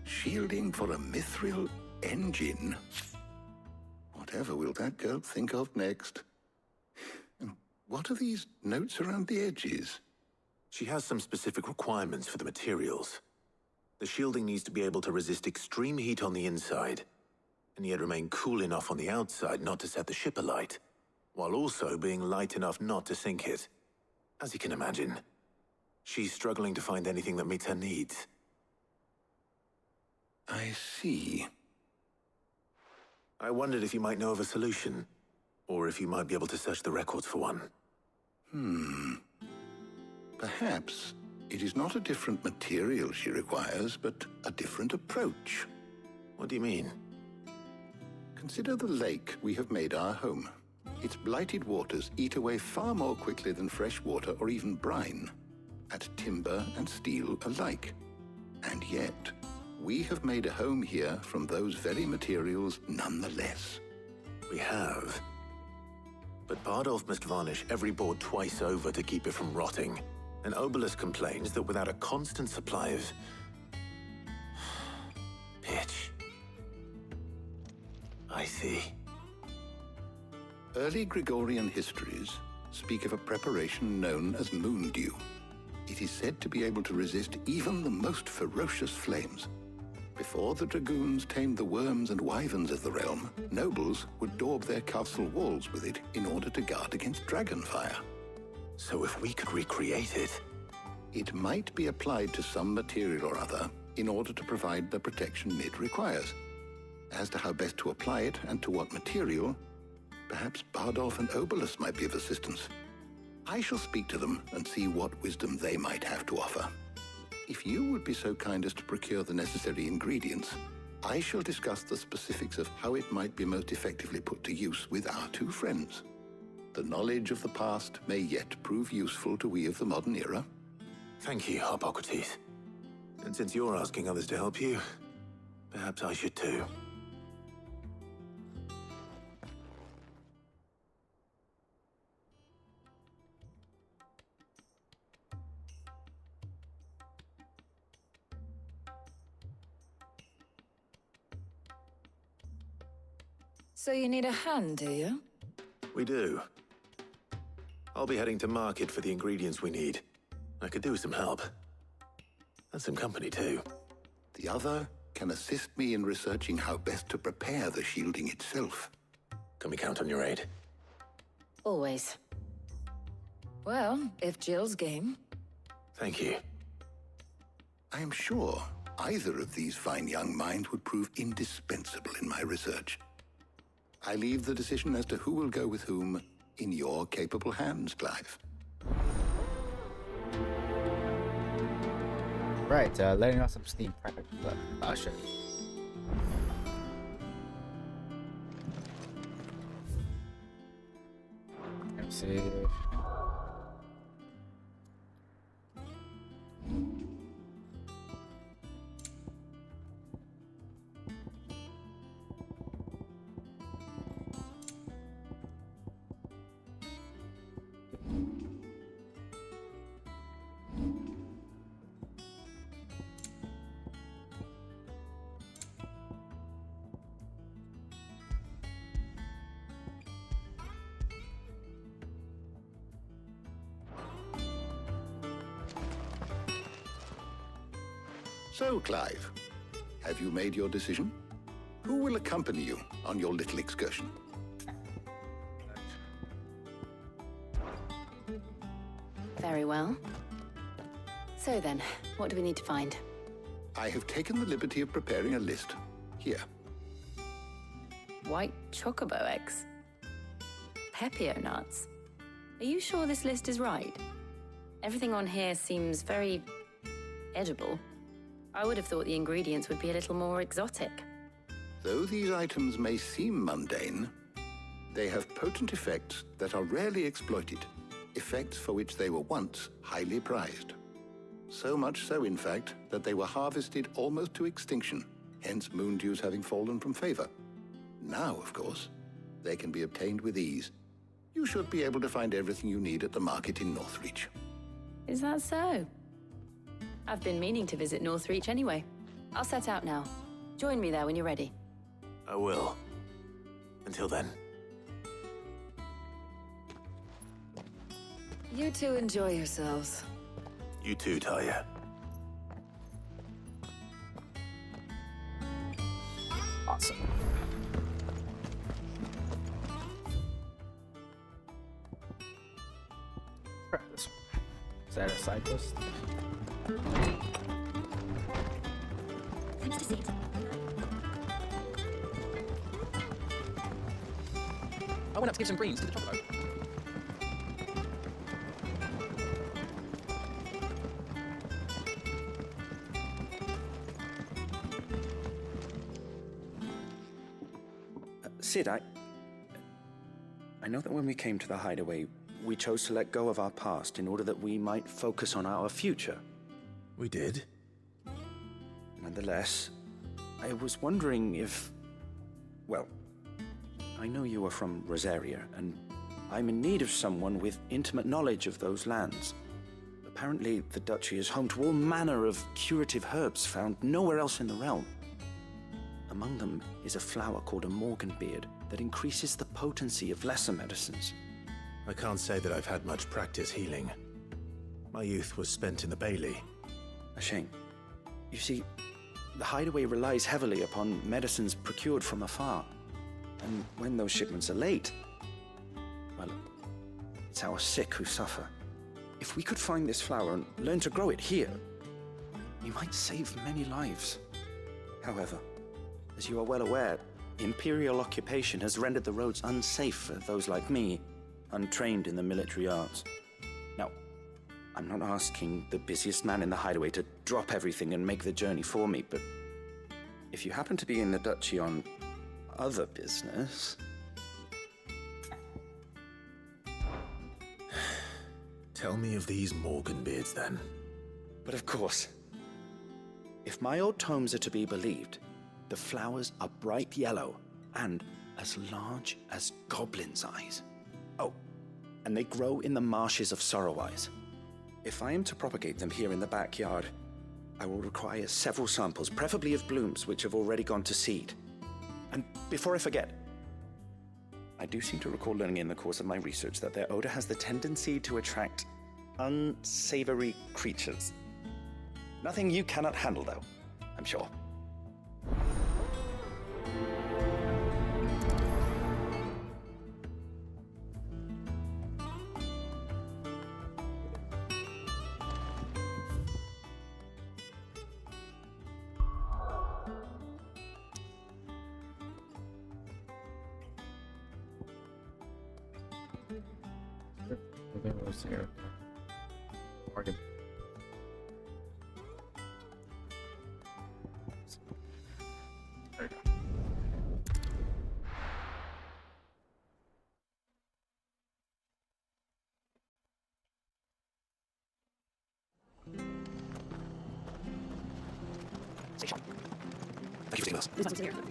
Shielding for a mithril engine. Whatever will that girl think of next? And what are these notes around the edges? She has some specific requirements for the materials. The shielding needs to be able to resist extreme heat on the inside, and yet remain cool enough on the outside not to set the ship alight, while also being light enough not to sink it. As you can imagine, she's struggling to find anything that meets her needs. I see. I wondered if you might know of a solution, or if you might be able to search the records for one. Perhaps it is not a different material she requires, but a different approach. What do you mean? Consider the lake we have made our home. Its blighted waters eat away far more quickly than fresh water or even brine, at timber and steel alike. And yet, we have made a home here from those very materials nonetheless. We have. But Bardolph must varnish every board twice over to keep it from rotting. And Obelisk complains that without a constant supply of pitch. I see. Early Gregorian histories speak of a preparation known as moon dew. It is said to be able to resist even the most ferocious flames. Before the dragoons tamed the worms and wyverns of the realm, nobles would daub their castle walls with it in order to guard against dragonfire. So if we could recreate it... It might be applied to some material or other in order to provide the protection it requires. As to how best to apply it and to what material, perhaps Bardolph and Obelisk might be of assistance. I shall speak to them and see what wisdom they might have to offer. If you would be so kind as to procure the necessary ingredients, I shall discuss the specifics of how it might be most effectively put to use with our two friends. The knowledge of the past may yet prove useful to we of the modern era. Thank you, Hippocrates. And since you're asking others to help you, perhaps I should too. So you need a hand, do you? We do. I'll be heading to market for the ingredients we need. I could do with some help. And some company, too. The other can assist me in researching how best to prepare the shielding itself. Can we count on your aid? Always. Well, if Jill's game. Thank you. I am sure either of these fine young minds would prove indispensable in my research. I leave the decision as to who will go with whom in your capable hands, Clive. Right, letting off some steam prep. Sure. Let me see. So, Clive, have you made your decision? Who will accompany you on your little excursion? Very well. So then, what do we need to find? I have taken the liberty of preparing a list. Here. White chocobo eggs. Pepio nuts. Are you sure this list is right? Everything on here seems very edible. I would have thought the ingredients would be a little more exotic. Though these items may seem mundane, they have potent effects that are rarely exploited, effects for which they were once highly prized. So much so, in fact, that they were harvested almost to extinction, hence moon dews having fallen from favor. Now, of course, they can be obtained with ease. You should be able to find everything you need at the market in Northreach. Is that so? I've been meaning to visit Northreach anyway. I'll set out now. Join me there when you're ready. I will. Until then. You two enjoy yourselves. You too, Talia. Awesome. Right, this one. Is that a side quest? Thanks to see it. I went up to give some greens to the chocolate. Sid, I know that when we came to the hideaway, we chose to let go of our past in order that we might focus on our future. We did. Nonetheless, I was wondering if... Well, I know you are from Rosaria, and I'm in need of someone with intimate knowledge of those lands. Apparently, the Duchy is home to all manner of curative herbs found nowhere else in the realm. Among them is a flower called a morganbeard that increases the potency of lesser medicines. I can't say that I've had much practice healing. My youth was spent in the Bailey. A shame. You see, the hideaway relies heavily upon medicines procured from afar. And when those shipments are late, well, it's our sick who suffer. If we could find this flower and learn to grow it here, we might save many lives. However, as you are well aware, Imperial occupation has rendered the roads unsafe for those like me, untrained in the military arts. Now, I'm not asking the busiest man in the hideaway to drop everything and make the journey for me, but if you happen to be in the Duchy on other business... Tell me of these morganbeards, then. But of course. If my old tomes are to be believed, the flowers are bright yellow and as large as goblins' eyes. Oh, and they grow in the marshes of Sorrowise. If I am to propagate them here in the backyard, I will require several samples, preferably of blooms which have already gone to seed. And before I forget, I do seem to recall learning in the course of my research that their odor has the tendency to attract unsavory creatures. Nothing you cannot handle, though, I'm sure. Here. Morgan. There you go. Thank you for taking us. I'm glad to get here.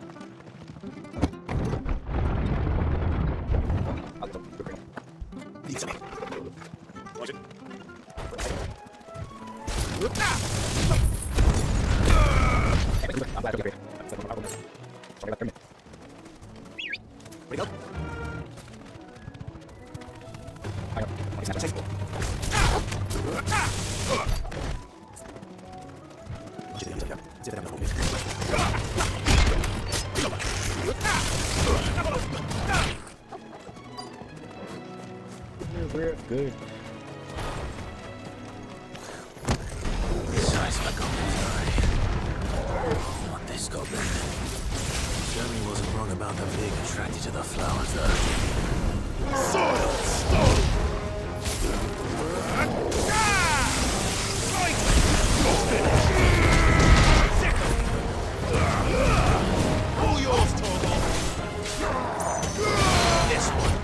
Where'd he go? I know. He's not safe. We're good. Size of a goblin's eye. Not this goblin. Jeremy wasn't wrong about them being attracted to the flowers, though. Soil stone! All yours, Torvald! This one.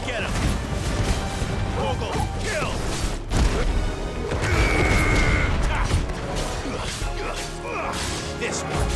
Get him! Mogul, kill! This one.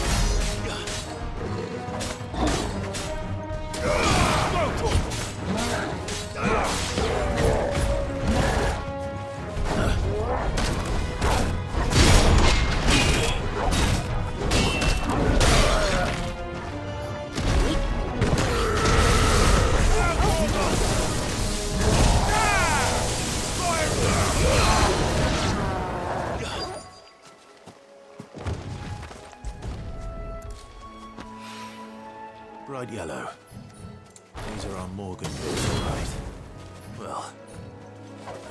Bright yellow. These are our Morgan boots, all right. Well,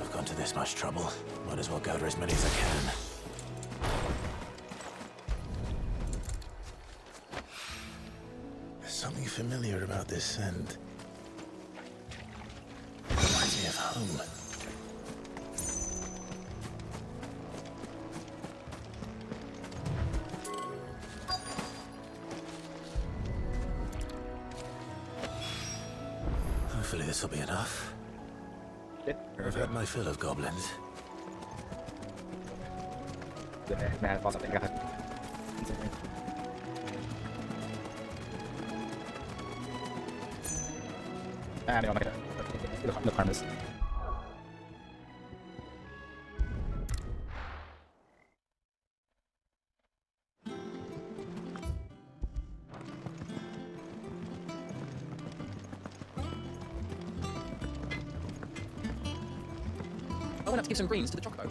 I've gone to this much trouble. Might as well gather as many as I can. There's something familiar about this scent. Reminds me of home. Hopefully this will be enough. I've had my fill of goblins. Look on this. I want to give some greens to the chocobo.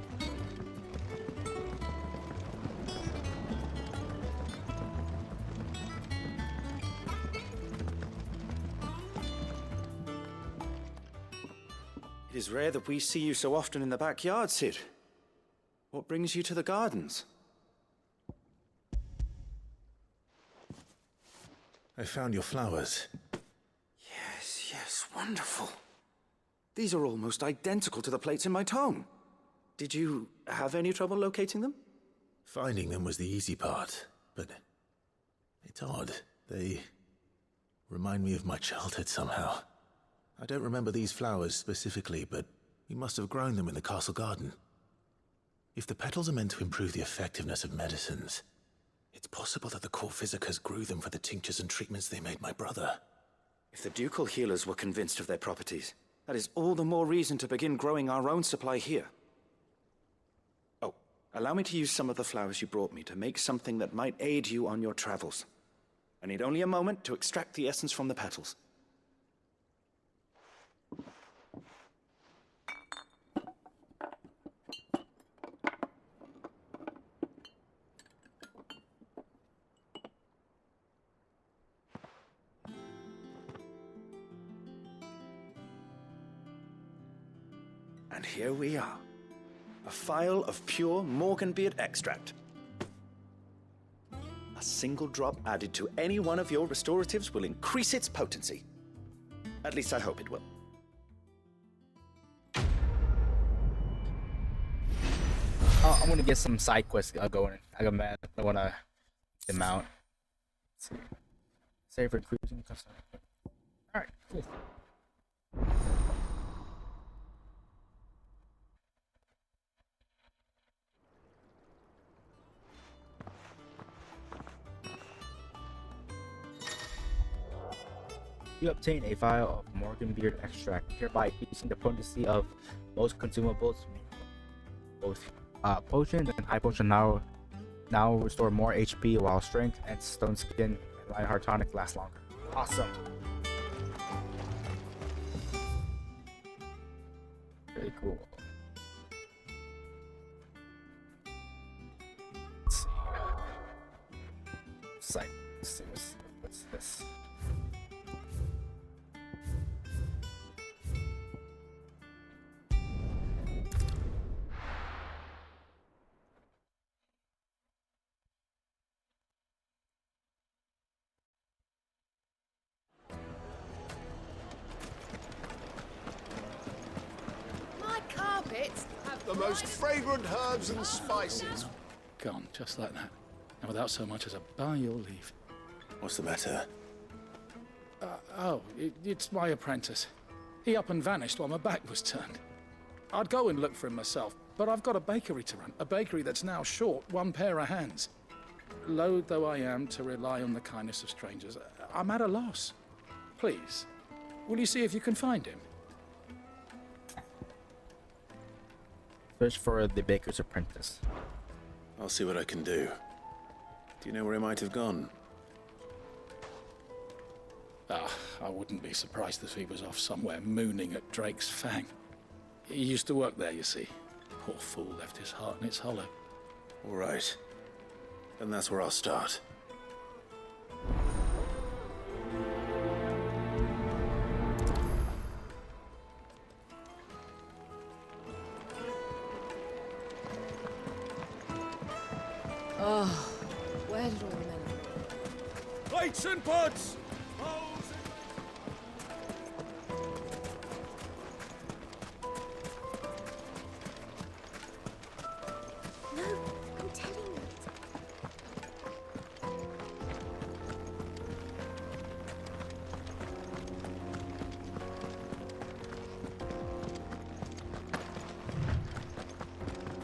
It is rare that we see you so often in the backyard, Cid. What brings you to the gardens? I found your flowers. Yes, wonderful. These are almost identical to the plates in my tome. Did you have any trouble locating them? Finding them was the easy part, but it's odd. They remind me of my childhood somehow. I don't remember these flowers specifically, but we must have grown them in the castle garden. If the petals are meant to improve the effectiveness of medicines, it's possible that the court physicers grew them for the tinctures and treatments they made my brother. If the ducal healers were convinced of their properties, that is all the more reason to begin growing our own supply here. Oh, allow me to use some of the flowers you brought me to make something that might aid you on your travels. I need only a moment to extract the essence from the petals. And here we are. A phial of pure Morganbeard extract. A single drop added to any one of your restoratives will increase its potency. At least I hope it will. I'm gonna get some side quests going. I wanna get them out. Let's see. Save for cruising. Alright, cool. You obtain a vial of Morganbeard extract, hereby increasing the potency of most consumables. Both potions and high potion now restore more HP, while strength and stone skin and Lionheart tonic last longer. Awesome. Very cool. Let's see. Site. Let's see what's this. The most fragrant herbs and spices. Gone, just like that. And without so much as a by your leave. What's the matter? It's my apprentice. He up and vanished while my back was turned. I'd go and look for him myself, but I've got a bakery to run. A bakery that's now short one pair of hands. Loath though I am to rely on the kindness of strangers, I'm at a loss. Please, will you see if you can find him? Search for the baker's apprentice. I'll see what I can do. Do you know where he might have gone? I wouldn't be surprised if he was off somewhere mooning at Drake's Fang. He used to work there, you see. Poor fool left his heart in its hollow. All right. Then that's where I'll start. Oh, where did all the men go? Lights and pods! No, I'm telling you.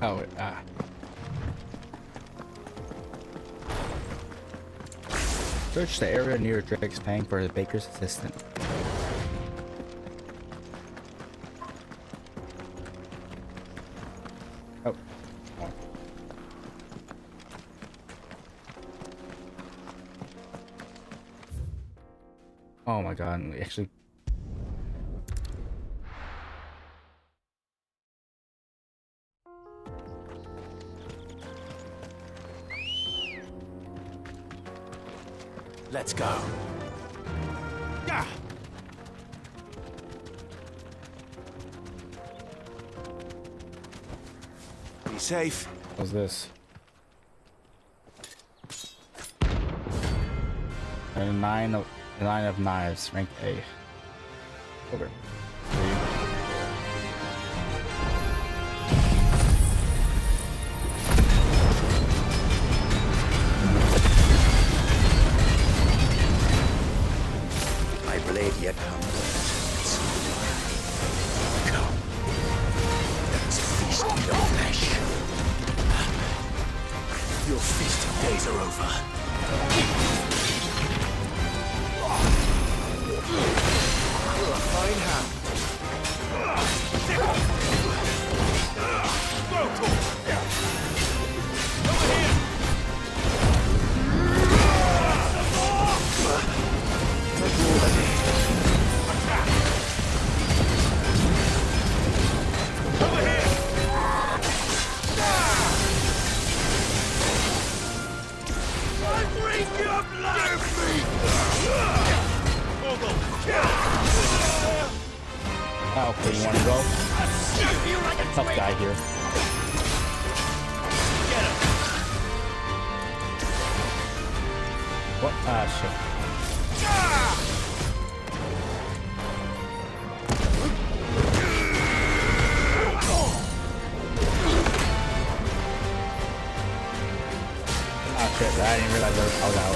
Oh, Search the area near Drake's Fang for the baker's assistant. Oh. Oh my god, we actually... Let's go. Yeah. Be safe. What's this? A nine of knives, rank A. Okay. Yet hungers. Come. Let's feast on your flesh. Your feasting days are over. A fine hand. Over here! Okay, you wanna go? Tough guy here. What? Ah, shit. Ah, shit, I didn't realize I was out.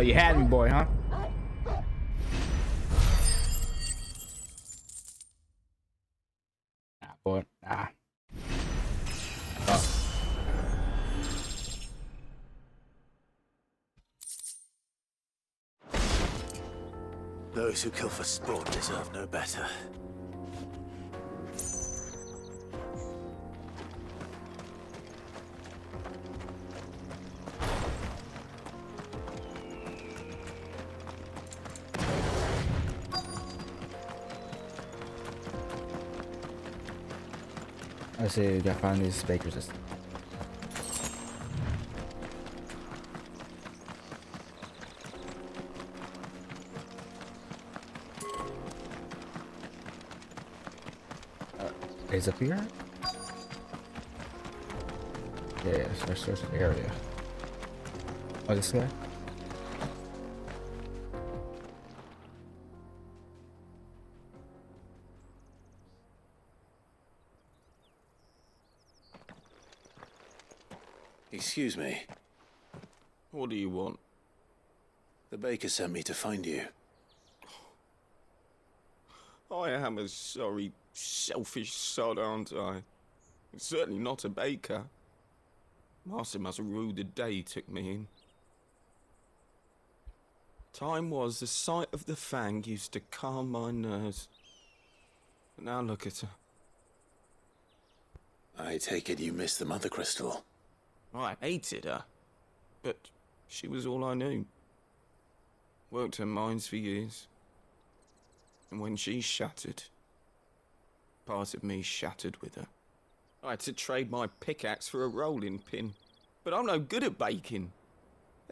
you had me, boy, huh? Nah, boy, nah. Oh. Those who kill for sport deserve no better. Let's see, we gotta find these bakers. Is up here? Yeah, search the area. Oh, this guy? Excuse me. What do you want? The baker sent me to find you. I am a sorry, selfish sod, aren't I? I'm certainly not a baker. Master must have ruled the day he took me in. Time was the sight of the fang used to calm my nerves. But now look at her. I take it you missed the Mother Crystal. I hated her, but she was all I knew. Worked her mines for years. And when she shattered, part of me shattered with her. I had to trade my pickaxe for a rolling pin, but I'm no good at baking.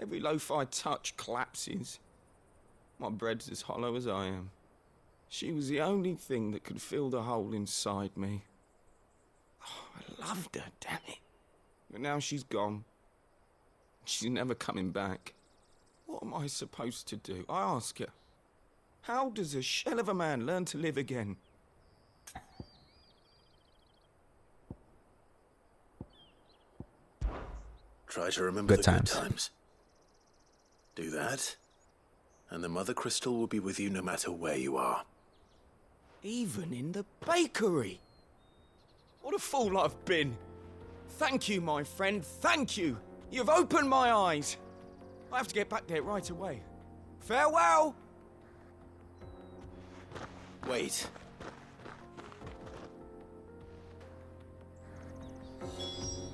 Every loaf I touch collapses. My bread's as hollow as I am. She was the only thing that could fill the hole inside me. Oh, I loved her, damn it. But now she's gone. She's never coming back. What am I supposed to do? I ask her. How does a shell of a man learn to live again? Try to remember Good the times. good times. Do that, and the Mother Crystal will be with you no matter where you are. Even in the bakery. What a fool I've been. Thank you, my friend, thank you. You've opened my eyes. I have to get back there right away. Farewell! Wait.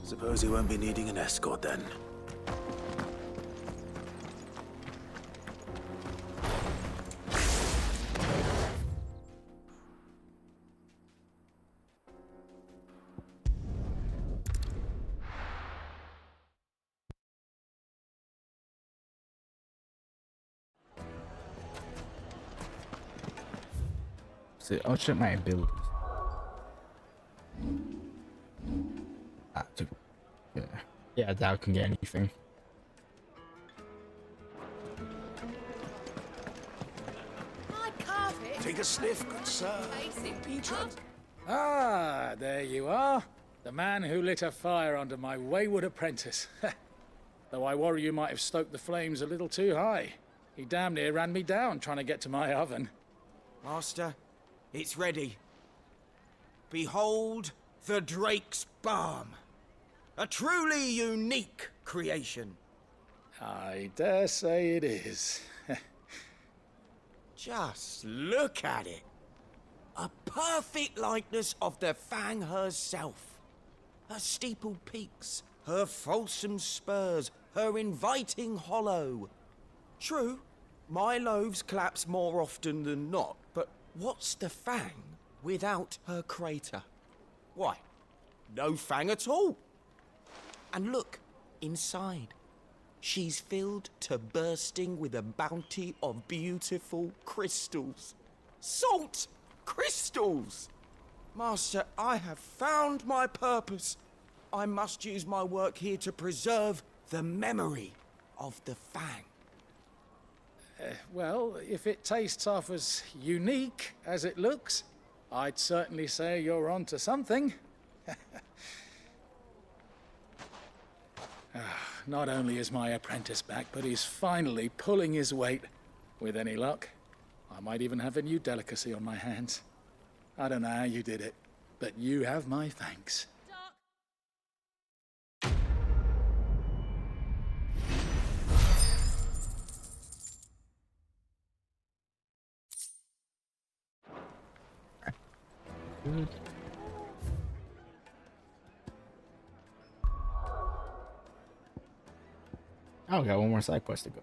Suppose you won't be needing an escort then. So I'll check my abilities. Yeah, that can get anything. Take a sniff, good sir. Ah, there you are. The man who lit a fire under my wayward apprentice. Though I worry you might have stoked the flames a little too high. He damn near ran me down trying to get to my oven. Master, it's ready. Behold the Drake's Balm. A truly unique creation. I dare say it is. Just look at it. A perfect likeness of the Fang herself. Her steepled peaks, her fulsome spurs, her inviting hollow. True, my loaves collapse more often than not, but what's the Fang without her crater? Why, no Fang at all. And look, inside. She's filled to bursting with a bounty of beautiful crystals. Salt crystals! Master, I have found my purpose. I must use my work here to preserve the memory of the Fang. Well, if it tastes half as unique as it looks, I'd certainly say you're onto something. not only is my apprentice back, but he's finally pulling his weight. With any luck, I might even have a new delicacy on my hands. I don't know how you did it, but you have my thanks. Good. Oh, we got one more side quest to go.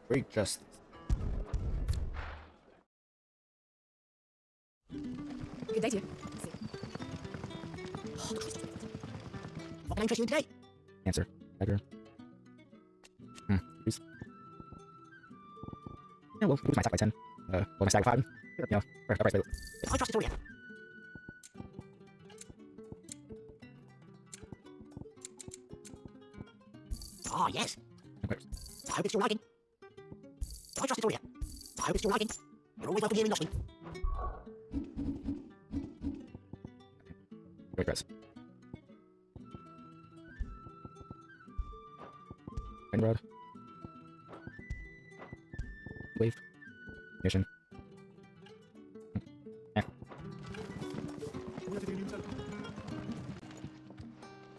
Great justice. Good day to you. What can I interest you in today? Answer. Better. Please. Yeah, well, lose my attack by 10. Well, my stack by 5. You know, or price by. I trust Rosaria. Ah, yes. I hope it's your liking. I trust Rosaria. I hope it's your liking. You're always welcome here in Nosling. Great press. Rod. Wave. Mission.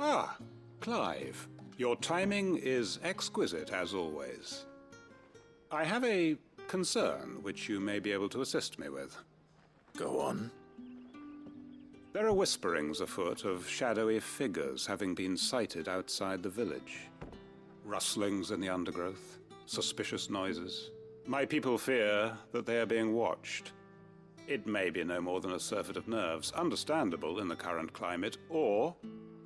Ah, Clive. Your timing is exquisite, as always. I have a concern which you may be able to assist me with. Go on. There are whisperings afoot of shadowy figures having been sighted outside the village. Rustlings in the undergrowth, suspicious noises. My people fear that they are being watched. It may be no more than a surfeit of nerves, understandable in the current climate, or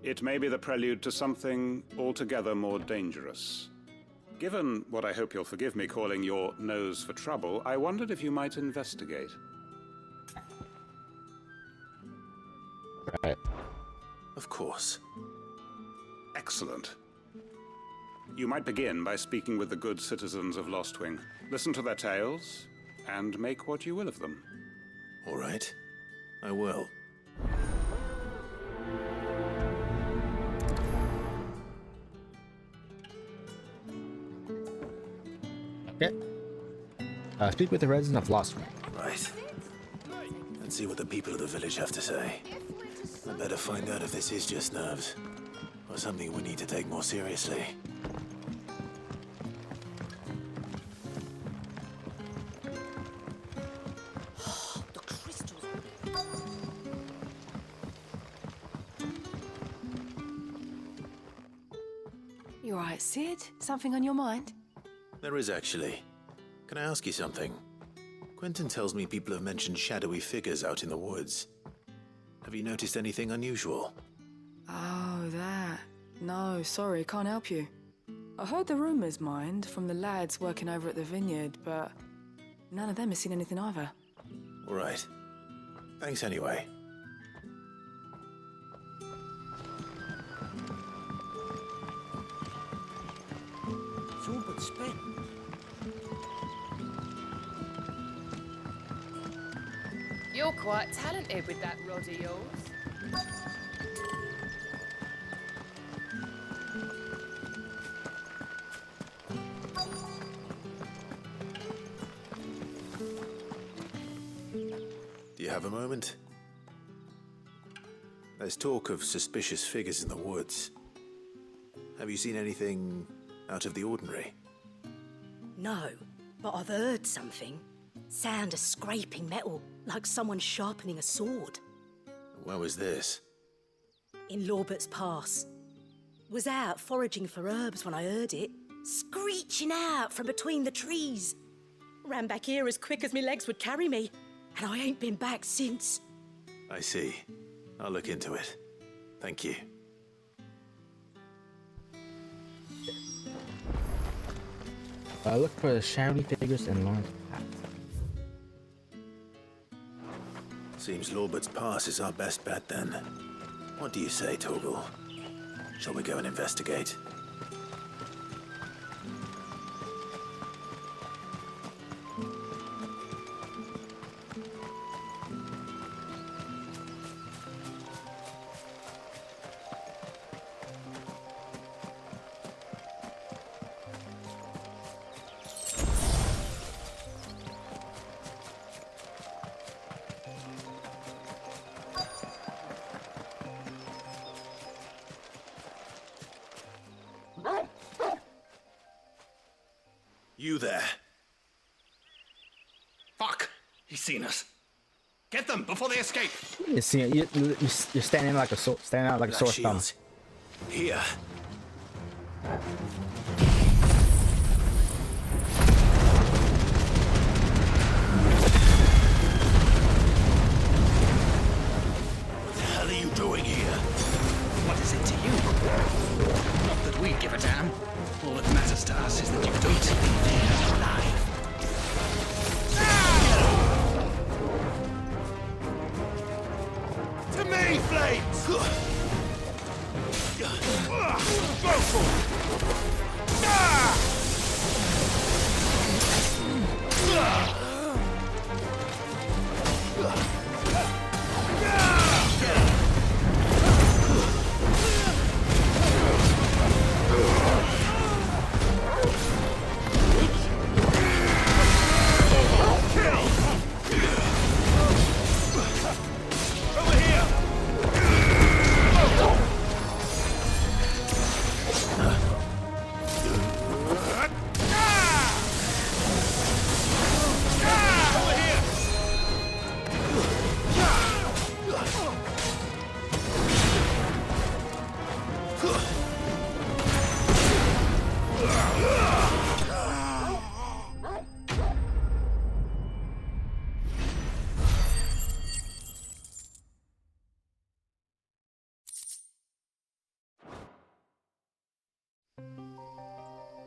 it may be the prelude to something altogether more dangerous. Given what I hope you'll forgive me calling your nose for trouble, I wondered if you might investigate. Right. Of course. Excellent. You might begin by speaking with the good citizens of Lostwing. Listen to their tales, and make what you will of them. All right. I will. Okay. Speak with the residents of Lostwing. Right. Let's see what the people of the village have to say. I better find out if this is just nerves, or something we need to take more seriously. The crystals. You alright, Sid? Something on your mind? There is actually. Can I ask you something? Quentin tells me people have mentioned shadowy figures out in the woods. Have you noticed anything unusual? Oh, that. No, sorry, can't help you. I heard the rumours, mind, from the lads working over at the vineyard, but none of them has seen anything either. All right. Thanks anyway. It's all but spent. You're quite talented with that rod of yours. Do you have a moment? There's talk of suspicious figures in the woods. Have you seen anything out of the ordinary? No, but I've heard something. Sound of scraping metal, like someone sharpening a sword. Where was this? In Lorbert's Pass. Was out foraging for herbs when I heard it, screeching out from between the trees. Ran back here as quick as my legs would carry me, and I ain't been back since. I see. I'll look into it. Thank you. Look for the shadowy figures and Lawrence Path. Seems Lorbert's Pass is our best bet then. What do you say, Torgal? Shall we go and investigate? You there. Fuck! He's seen us. Get them before they escape. You see, you're standing like a standing out like a sore thumb. Here. What the hell are you doing here? What is it to you? Not that we give a damn. All that matters to us is that you don't leave here alive. To me, Flames! Go for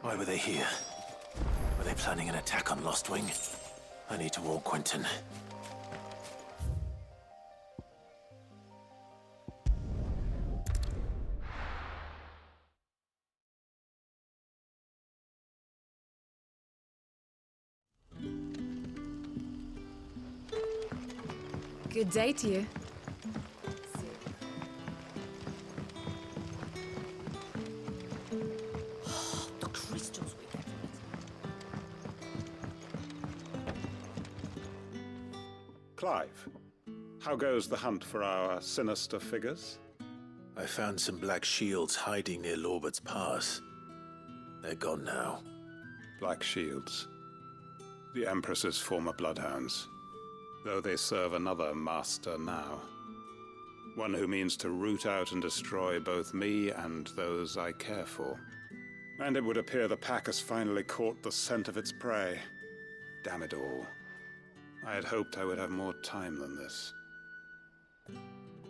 Why were they here? Were they planning an attack on Lostwing? I need to warn Quentin. Good day to you. The crystals we get from it. Clive, how goes the hunt for our sinister figures? I found some black shields hiding near Lorbert's Pass. They're gone now. Black shields. The Empress's former bloodhounds. Though they serve another master now. One who means to root out and destroy both me and those I care for. And it would appear the pack has finally caught the scent of its prey. Damn it all. I had hoped I would have more time than this.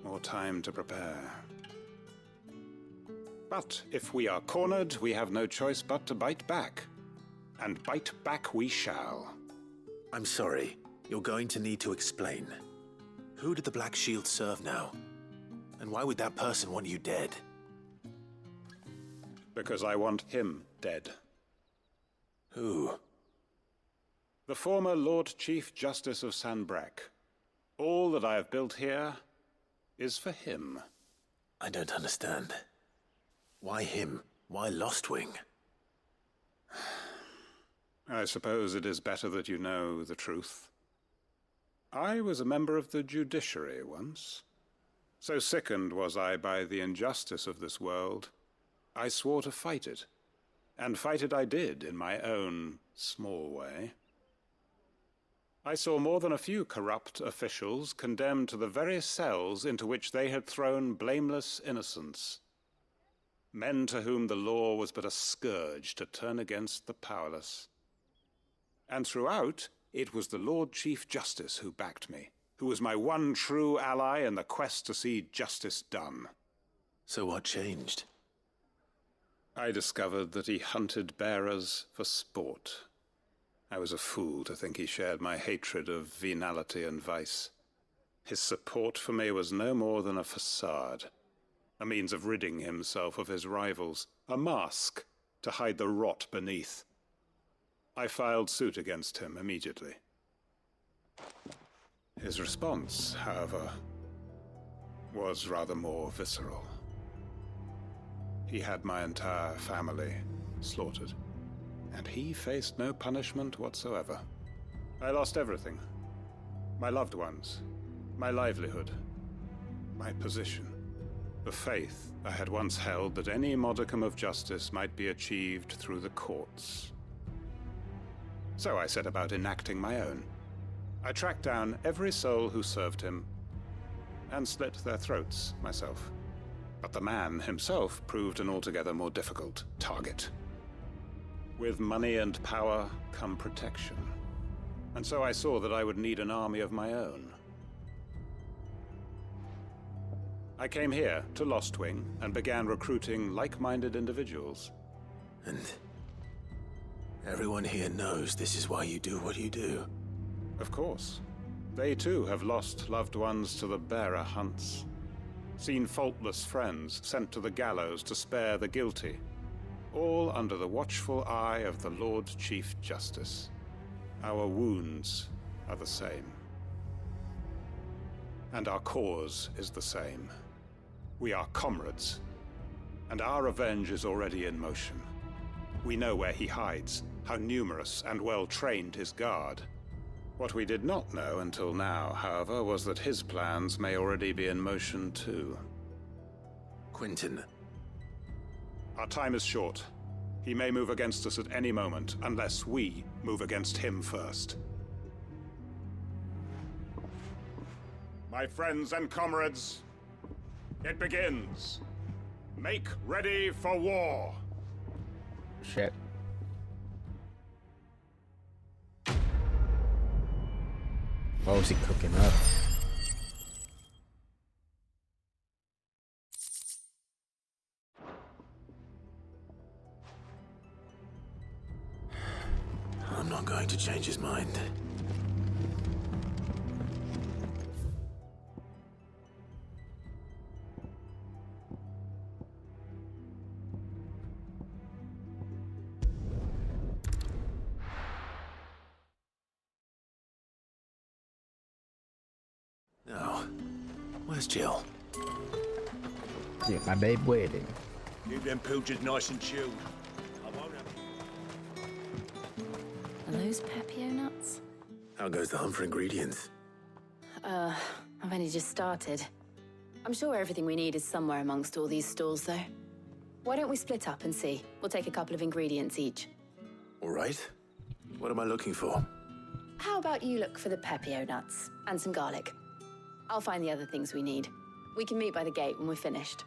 More time to prepare. But if we are cornered, we have no choice but to bite back. And bite back we shall. I'm sorry. You're going to need to explain. Who did the Black Shield serve now? And why would that person want you dead? Because I want him dead. Who? The former Lord Chief Justice of Sanbreque. All that I have built here is for him. I don't understand. Why him? Why Lostwing? I suppose it is better that you know the truth. I was a member of the judiciary once. So sickened was I by the injustice of this world, I swore to fight it. And fight it I did, in my own small way. I saw more than a few corrupt officials condemned to the very cells into which they had thrown blameless innocents. Men to whom the law was but a scourge to turn against the powerless. And throughout, it was the Lord Chief Justice who backed me, who was my one true ally in the quest to see justice done. So what changed? I discovered that he hunted bearers for sport. I was a fool to think he shared my hatred of venality and vice. His support for me was no more than a facade, a means of ridding himself of his rivals, a mask to hide the rot beneath. I filed suit against him immediately. His response, however, was rather more visceral. He had my entire family slaughtered, and he faced no punishment whatsoever. I lost everything. My loved ones, my livelihood, my position, the faith I had once held that any modicum of justice might be achieved through the courts. So I set about enacting my own. I tracked down every soul who served him, and slit their throats myself. But the man himself proved an altogether more difficult target. With money and power come protection. And so I saw that I would need an army of my own. I came here to Lostwing and began recruiting like-minded individuals. And everyone here knows this is why you do what you do. Of course. They too have lost loved ones to the bearer hunts. Seen faultless friends sent to the gallows to spare the guilty. All under the watchful eye of the Lord Chief Justice. Our wounds are the same. And our cause is the same. We are comrades. And our revenge is already in motion. We know where he hides, how numerous and well-trained his guard. What we did not know until now, however, was that his plans may already be in motion too. Quentin. Our time is short. He may move against us at any moment, unless we move against him first. My friends and comrades, it begins. Make ready for war. Shit. What was he cooking up? I'm not going to change his mind. Now, where's Jill? Yeah, my babe waiting. Keep them pilchers nice and chilled. I won't have... Are those Pepio nuts? How goes the hunt for ingredients? I've only just started. I'm sure everything we need is somewhere amongst all these stalls, though. Why don't we split up and see? We'll take a couple of ingredients each. All right. What am I looking for? How about you look for the Pepio nuts and some garlic? I'll find the other things we need. We can meet by the gate when we're finished.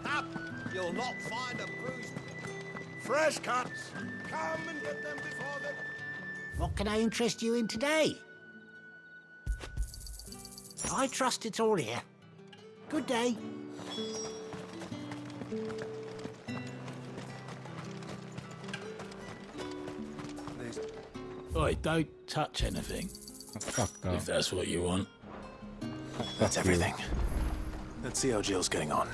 Up! You'll not find a bruised... Fresh cuts! Come and get them before they... What can I interest you in today? I trust it's all here. Good day. Oi, don't touch anything. Fuck no. If that's what you want. That's everything. Let's see how Jill's getting on.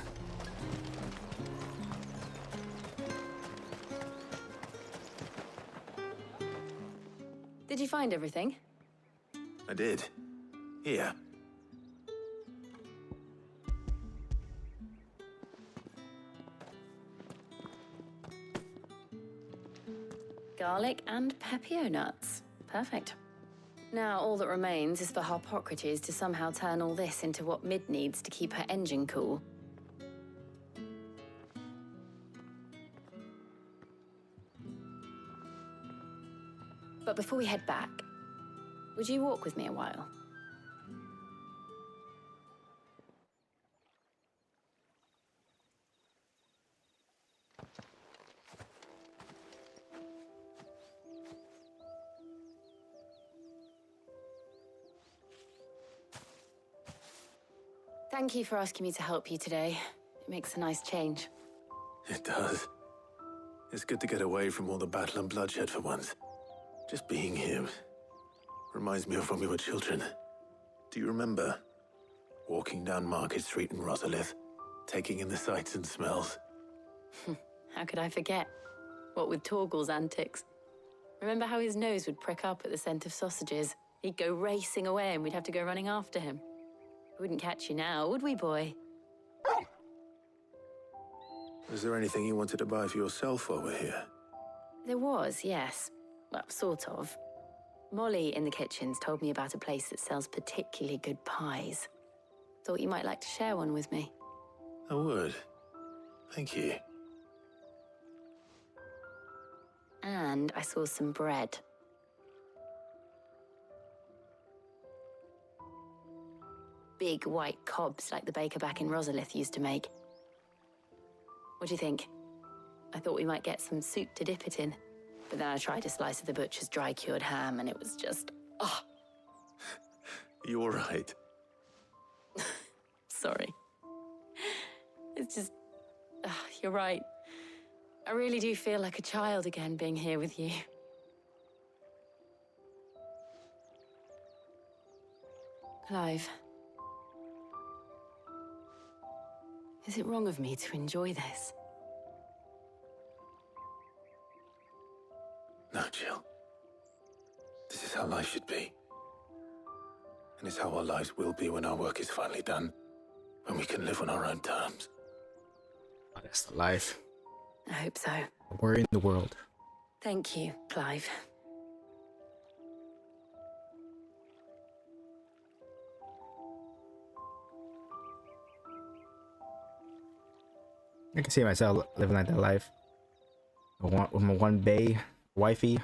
Did you find everything? I did. Here. Garlic and Pepio nuts. Perfect. Now all that remains is for Harpocrates to somehow turn all this into what Mid needs to keep her engine cool. But before we head back, would you walk with me a while? Thank you for asking me to help you today. It makes a nice change. It does. It's good to get away from all the battle and bloodshed for once. Just being here reminds me of when we were children. Do you remember walking down Market Street in Rosaria, taking in the sights and smells? How could I forget? What with Torgal's antics. Remember how his nose would prick up at the scent of sausages? He'd go racing away and we'd have to go running after him. We wouldn't catch you now, would we, boy? Was there anything you wanted to buy for yourself while we're here? There was, yes. Well, sort of. Molly in the kitchens told me about a place that sells particularly good pies. Thought you might like to share one with me. I would. Thank you. And I saw some bread. Big white cobs like the baker back in Rosaria used to make. What do you think? I thought we might get some soup to dip it in. But then I tried a slice of the butcher's dry-cured ham and it was just... oh. You all right? Sorry. It's just... you're right. I really do feel like a child again being here with you. Clive. Is it wrong of me to enjoy this? No, Jill. This is how life should be. And it's how our lives will be when our work is finally done. When we can live on our own terms. Oh, that's the life. I hope so. We're in the world. Thank you, Clive. I can see myself living like that life. With my one bae, wifey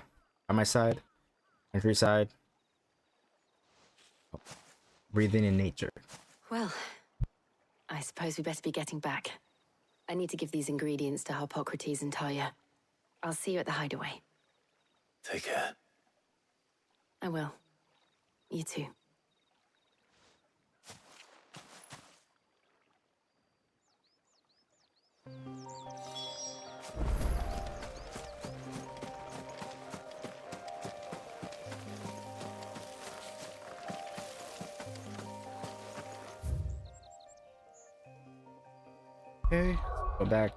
on my side, countryside, breathing in nature. Well, I suppose we better be getting back. I need to give these ingredients to Harpocrates and Talia. I'll see you at the hideaway. Take care. I will. You too. Okay, go back